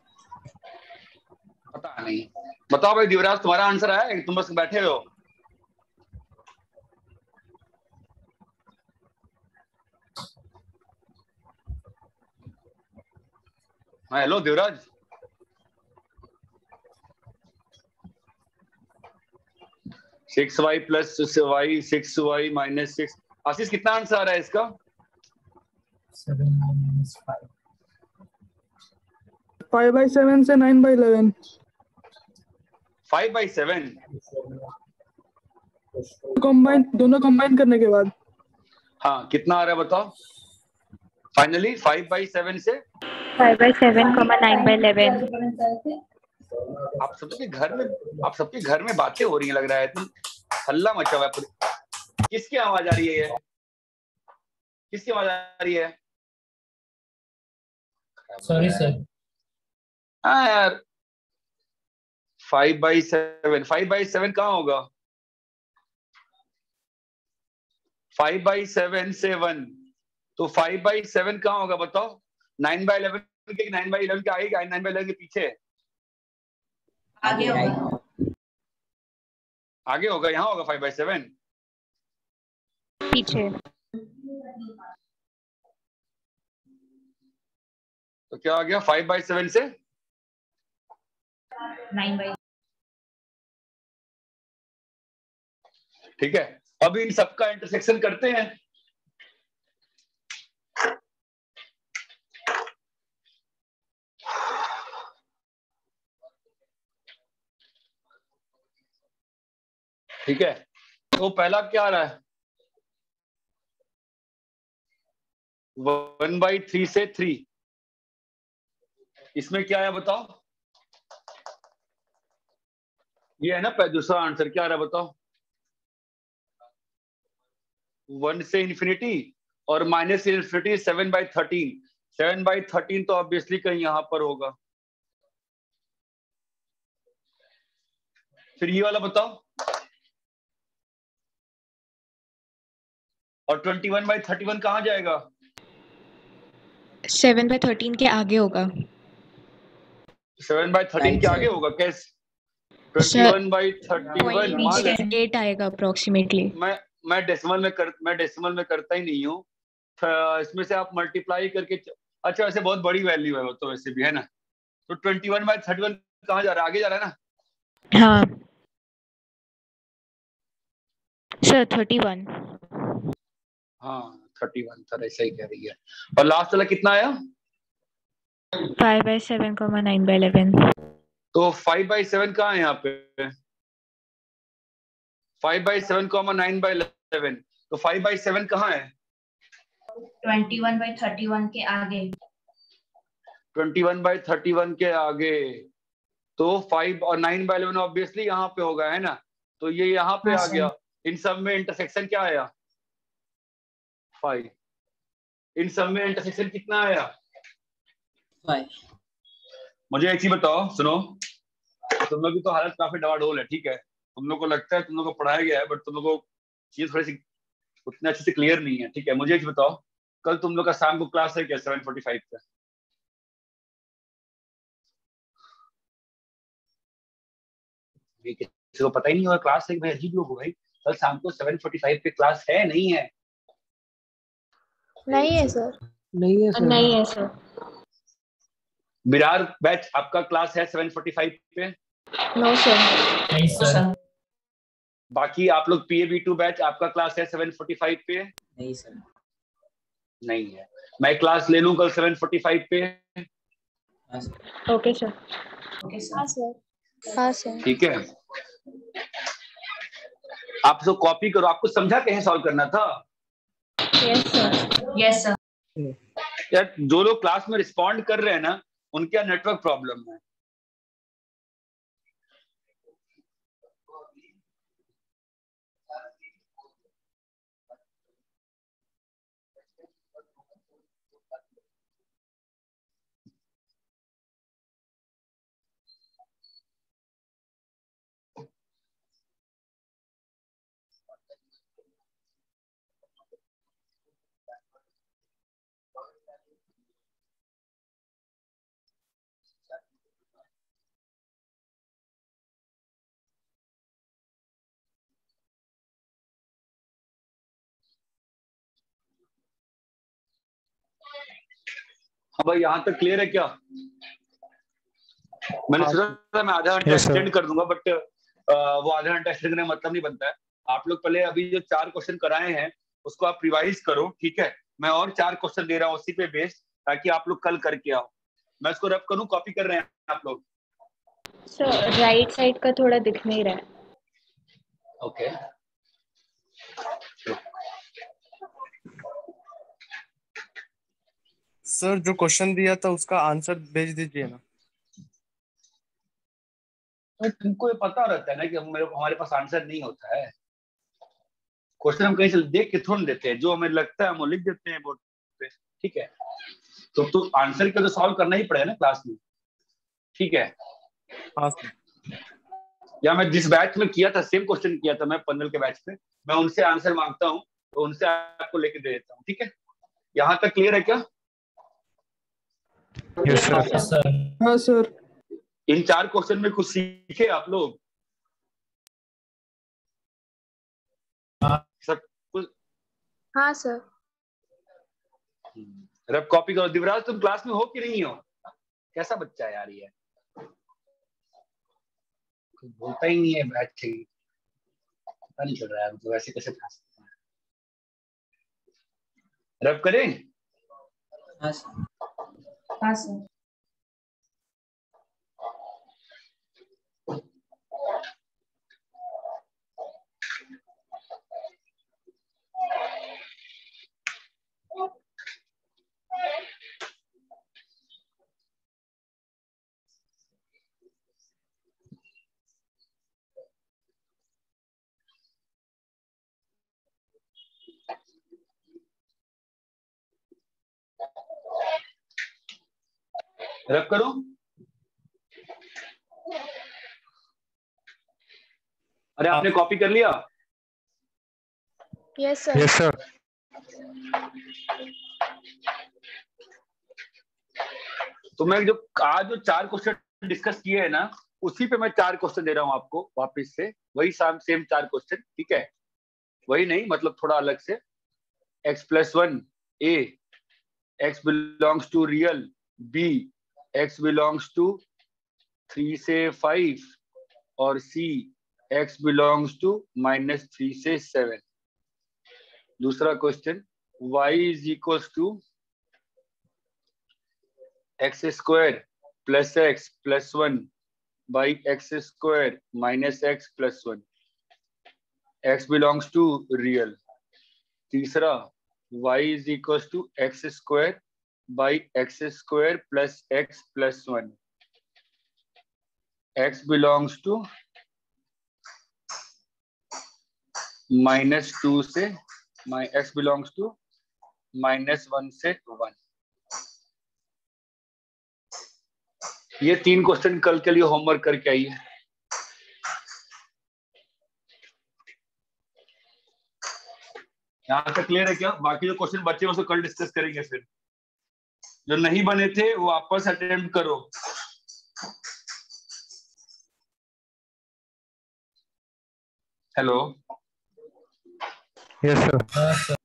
A: पता नहीं, बताओ भाई दिवराज तुम्हारा आंसर आया? तुम बस बैठे हो। हाँ hello Devraj. Six y plus y 6y minus 6। Ashish कितना आंसर आ रहा है इसका?
E: 5/7 से 9/11।
A: 5/7
E: दोनों कंबाइन करने के बाद
A: हाँ कितना आ रहा है बताओ? फाइनली 5/7 से
I: 5/7, 9/11।
A: आप सबके घर में बातें हो रही हैं लग रहा है। तुम हल्ला मचा हुआ है। किसकी आवाज आ रही है? किसकी आवाज आ रही है?
D: Sorry sir.
A: हाँ यार 5/7 कहाँ होगा? 5/7 से 1 तो 5/7 कहाँ होगा बताओ? 9/11 के 9/11 के आगे, 9/11 के पीछे?
C: आगे होगा।
A: आगे होगा, यहाँ होगा 5/7
I: पीछे।
A: तो क्या आ गया 5/7 से
C: 9/,
A: ठीक है। अब इन सबका इंटरसेक्शन करते हैं। ठीक है, तो पहला क्या आ रहा है? 1/3 से 3, इसमें क्या है बताओ? ये है ना दूसरा आंसर, क्या आ रहा है बताओ? 1 से इंफिनिटी और माइनस इंफिनिटी 7/13। 7/13 तो ऑब्वियसली कहीं यहां पर होगा। फिर ये वाला बताओ, और 21/31 कहां जाएगा?
I: 7/13 के आगे होगा।
A: 7/13 के आगे होगा कैसे? 21/31 मान ले
I: 8 आएगा अप्रोक्सीमेटली।
A: मैं डेसिमल में करता ही नहीं हूँ। इसमें से आप मल्टीप्लाई करके, अच्छा वैसे बहुत बड़ी वैल्यू है वो तो वैसे भी है ना। तो 21/31 कहाँ जा रहा है? आगे जा रहा है ना?
I: हाँ सर 31।
A: हाँ 31 सर, ऐसा ही कह रही है। और लास्ट वाला कितना आया?
I: 5/7, 9/11।
A: तो 5/7 कहाँ है यहाँ पे? 5/7, 9/11। तो 5/7 कहाँ है?
C: 21/31 के आगे।
A: 21/31 के आगे। तो 5 और 9/11 ऑब्वियसली यहाँ पे होगा, है ना? तो ये यहाँ पे आ गया। इन सब में इंटरसेक्शन क्या आया? 5। इन सब में इंटरसेक्शन कितना आया?
H: 5।
A: मुझे एक चीज बताओ, सुनो, तुम लोग की तो हालत काफी डवाडोल है, ठीक है। तुम लोग को लगता है तुम लोग को पढ़ाया गया है, बट तुम लोग को चीज थोड़ी सी उतने अच्छे से क्लियर नहीं है, ठीक है। मुझे एक चीज बताओ, कल तुम लोग का शाम को क्लास है क्या 7:45 पे? किसी को पता ही नहीं होगा क्लास है? भाई अजीब लोग हो भाई। कल शाम को 7:45 पे क्लास है नहीं है?
I: नहीं है सर।
E: नहीं है सर।
I: नहीं है सर।
A: विरार बैच आपका क्लास है 7:45 पे?
I: No sir.
D: नहीं सर।
A: बाकी आप लोग PAB2 बैच आपका क्लास है 7:45 पे?
H: नहीं सर।
A: नहीं है। मैं क्लास ले लूं कल 7:45 पे?
I: Okay sir.
C: Okay sir.
I: हाँ सर।
A: ठीक है, आप सब कॉपी करो। आपको समझा कैसे सॉल्व करना था?
I: Yes sir.
C: Yes sir.
A: यार जो लोग क्लास में रिस्पॉन्ड कर रहे हैं ना, उनके नेटवर्क प्रॉब्लम है। हाँ भाई, यहाँ तक क्लियर है क्या? मैंने सोचा था मैं आधा घंटा एक्सटेंड कर दूंगा, बट वो आधा घंटा एक्सटेंड करने का मतलब नहीं बनता है। आप लोग पहले अभी जो 4 क्वेश्चन कराए हैं उसको आप रिवाइज करो, ठीक है। मैं और 4 क्वेश्चन दे रहा हूँ उसी पे बेस्ड, ताकि आप लोग कल करके आओ। मैं इसको रब करूँ, कॉपी कर रहे हैं आप लोग?
I: सर राइट साइड का थोड़ा दिख नहीं रहा है।
A: ओके
G: सर जो क्वेश्चन दिया था उसका आंसर भेज दीजिए ना।
A: तो तुमको ये पता रहता है ना कि हमारे पास आंसर नहीं होता है। क्वेश्चन हम कहीं से देख के थोड़ा देते हैं, जो हमें लगता है हम वो लिख देते हैं बोर्ड पे, ठीक है। तो आंसर के तो सॉल्व करना ही पड़ेगा ना क्लास में, ठीक है।
G: हाँ सर।
A: या मैं जिस बैच में किया था सेम क्वेश्चन किया था मैं पंडल के बैच में, मैं उनसे आंसर मांगता हूँ तो उनसे आपको लेके दे देता हूँ, ठीक है। यहाँ तक क्लियर है क्या?
B: Yes sir.
D: Yes, sir.
E: हाँ सर।
A: इन 4 क्वेश्चन में कुछ सीखे आप लोग? सब कुछ?
I: हाँ सर।
A: रब कॉपी करो। दिवराज तुम क्लास में हो कि नहीं हो? कैसा बच्चा है यार ये, कुछ बोलता ही नहीं है, बैठ के पता नहीं चल रहा है, तो ऐसे कैसे खा सकते हैं? रब करें?
H: हाँ सर।
C: हाँ सर।
A: रब करो। अरे आपने कॉपी कर लिया?
I: Yes sir.
B: Yes sir.
A: तो मैं जो आज जो 4 क्वेश्चन डिस्कस किए हैं ना, उसी पे मैं 4 क्वेश्चन दे रहा हूं आपको वापस से, वही सेम 4 क्वेश्चन, ठीक है? वही नहीं, मतलब थोड़ा अलग से। x+1 a, x belongs to real b, x belongs to 3 से 5 और c x belongs to -3 से 7। दूसरा question y is equals to x square plus x plus 1 by x square minus x plus 1, x belongs to real। तीसरा y is equals to x square by x square plus x plus 1, x belongs to -2 से x belongs to -1 से 1। ये 3 क्वेश्चन कल के लिए होमवर्क करके आइए। यहाँ तक क्लियर है क्या? बाकी जो क्वेश्चन बच्चे उसको कल डिस्कस करेंगे। फिर जो नहीं बने थे वो वापस अटेम्प्ट करो। हेलो।
B: Yes sir.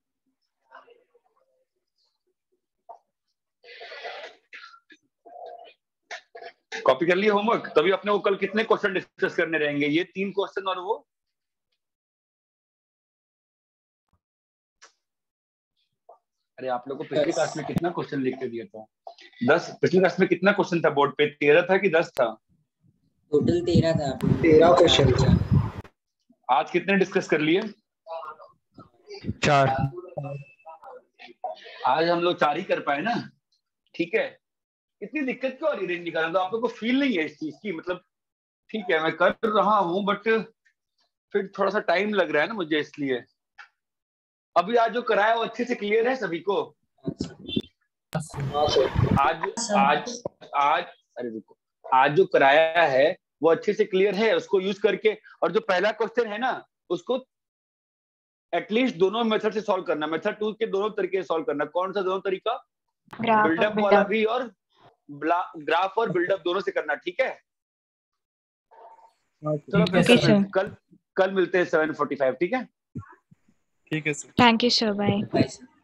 A: कॉपी कर लिए होमवर्क? तभी अपने को कल कितने क्वेश्चन डिस्कस करने रहेंगे? ये 3 क्वेश्चन और वो। अरे आप लोगों को पिछली क्लास में कितना क्वेश्चन लिख के दिया था? 10। पिछली क्लास में कितना क्वेश्चन था बोर्ड पे? 13 था कि 10 था?
H: टोटल 13 था।
F: 13 क्वेश्चन था।
A: आज कितने डिस्कस कर लिए?
B: 4।
A: आज हम लोग 4 ही कर पाए ना, ठीक है? इतनी दिक्कत क्यों आ रही है निकालना? तो आप लोग को फील नहीं है इस चीज की? मतलब ठीक है मैं कर रहा हूँ, बट फिर थोड़ा सा टाइम लग रहा है ना मुझे, इसलिए। अभी आज जो कराया वो अच्छे से क्लियर है सभी को? आज अरे रुको, आज जो कराया है वो अच्छे से क्लियर है? उसको यूज करके, और जो पहला क्वेश्चन है ना उसको एटलीस्ट दोनों मेथड से सॉल्व करना। मेथड 2 के दोनों तरीके से सॉल्व करना। कौन सा दोनों तरीका? बिल्डअप वाला भी और ग्राफ और बिल्डअप दोनों से करना, ठीक है? चलो कल मिलते हैं 7:45, ठीक है?
G: ठीक है sir.
I: Thank you sir. Bye.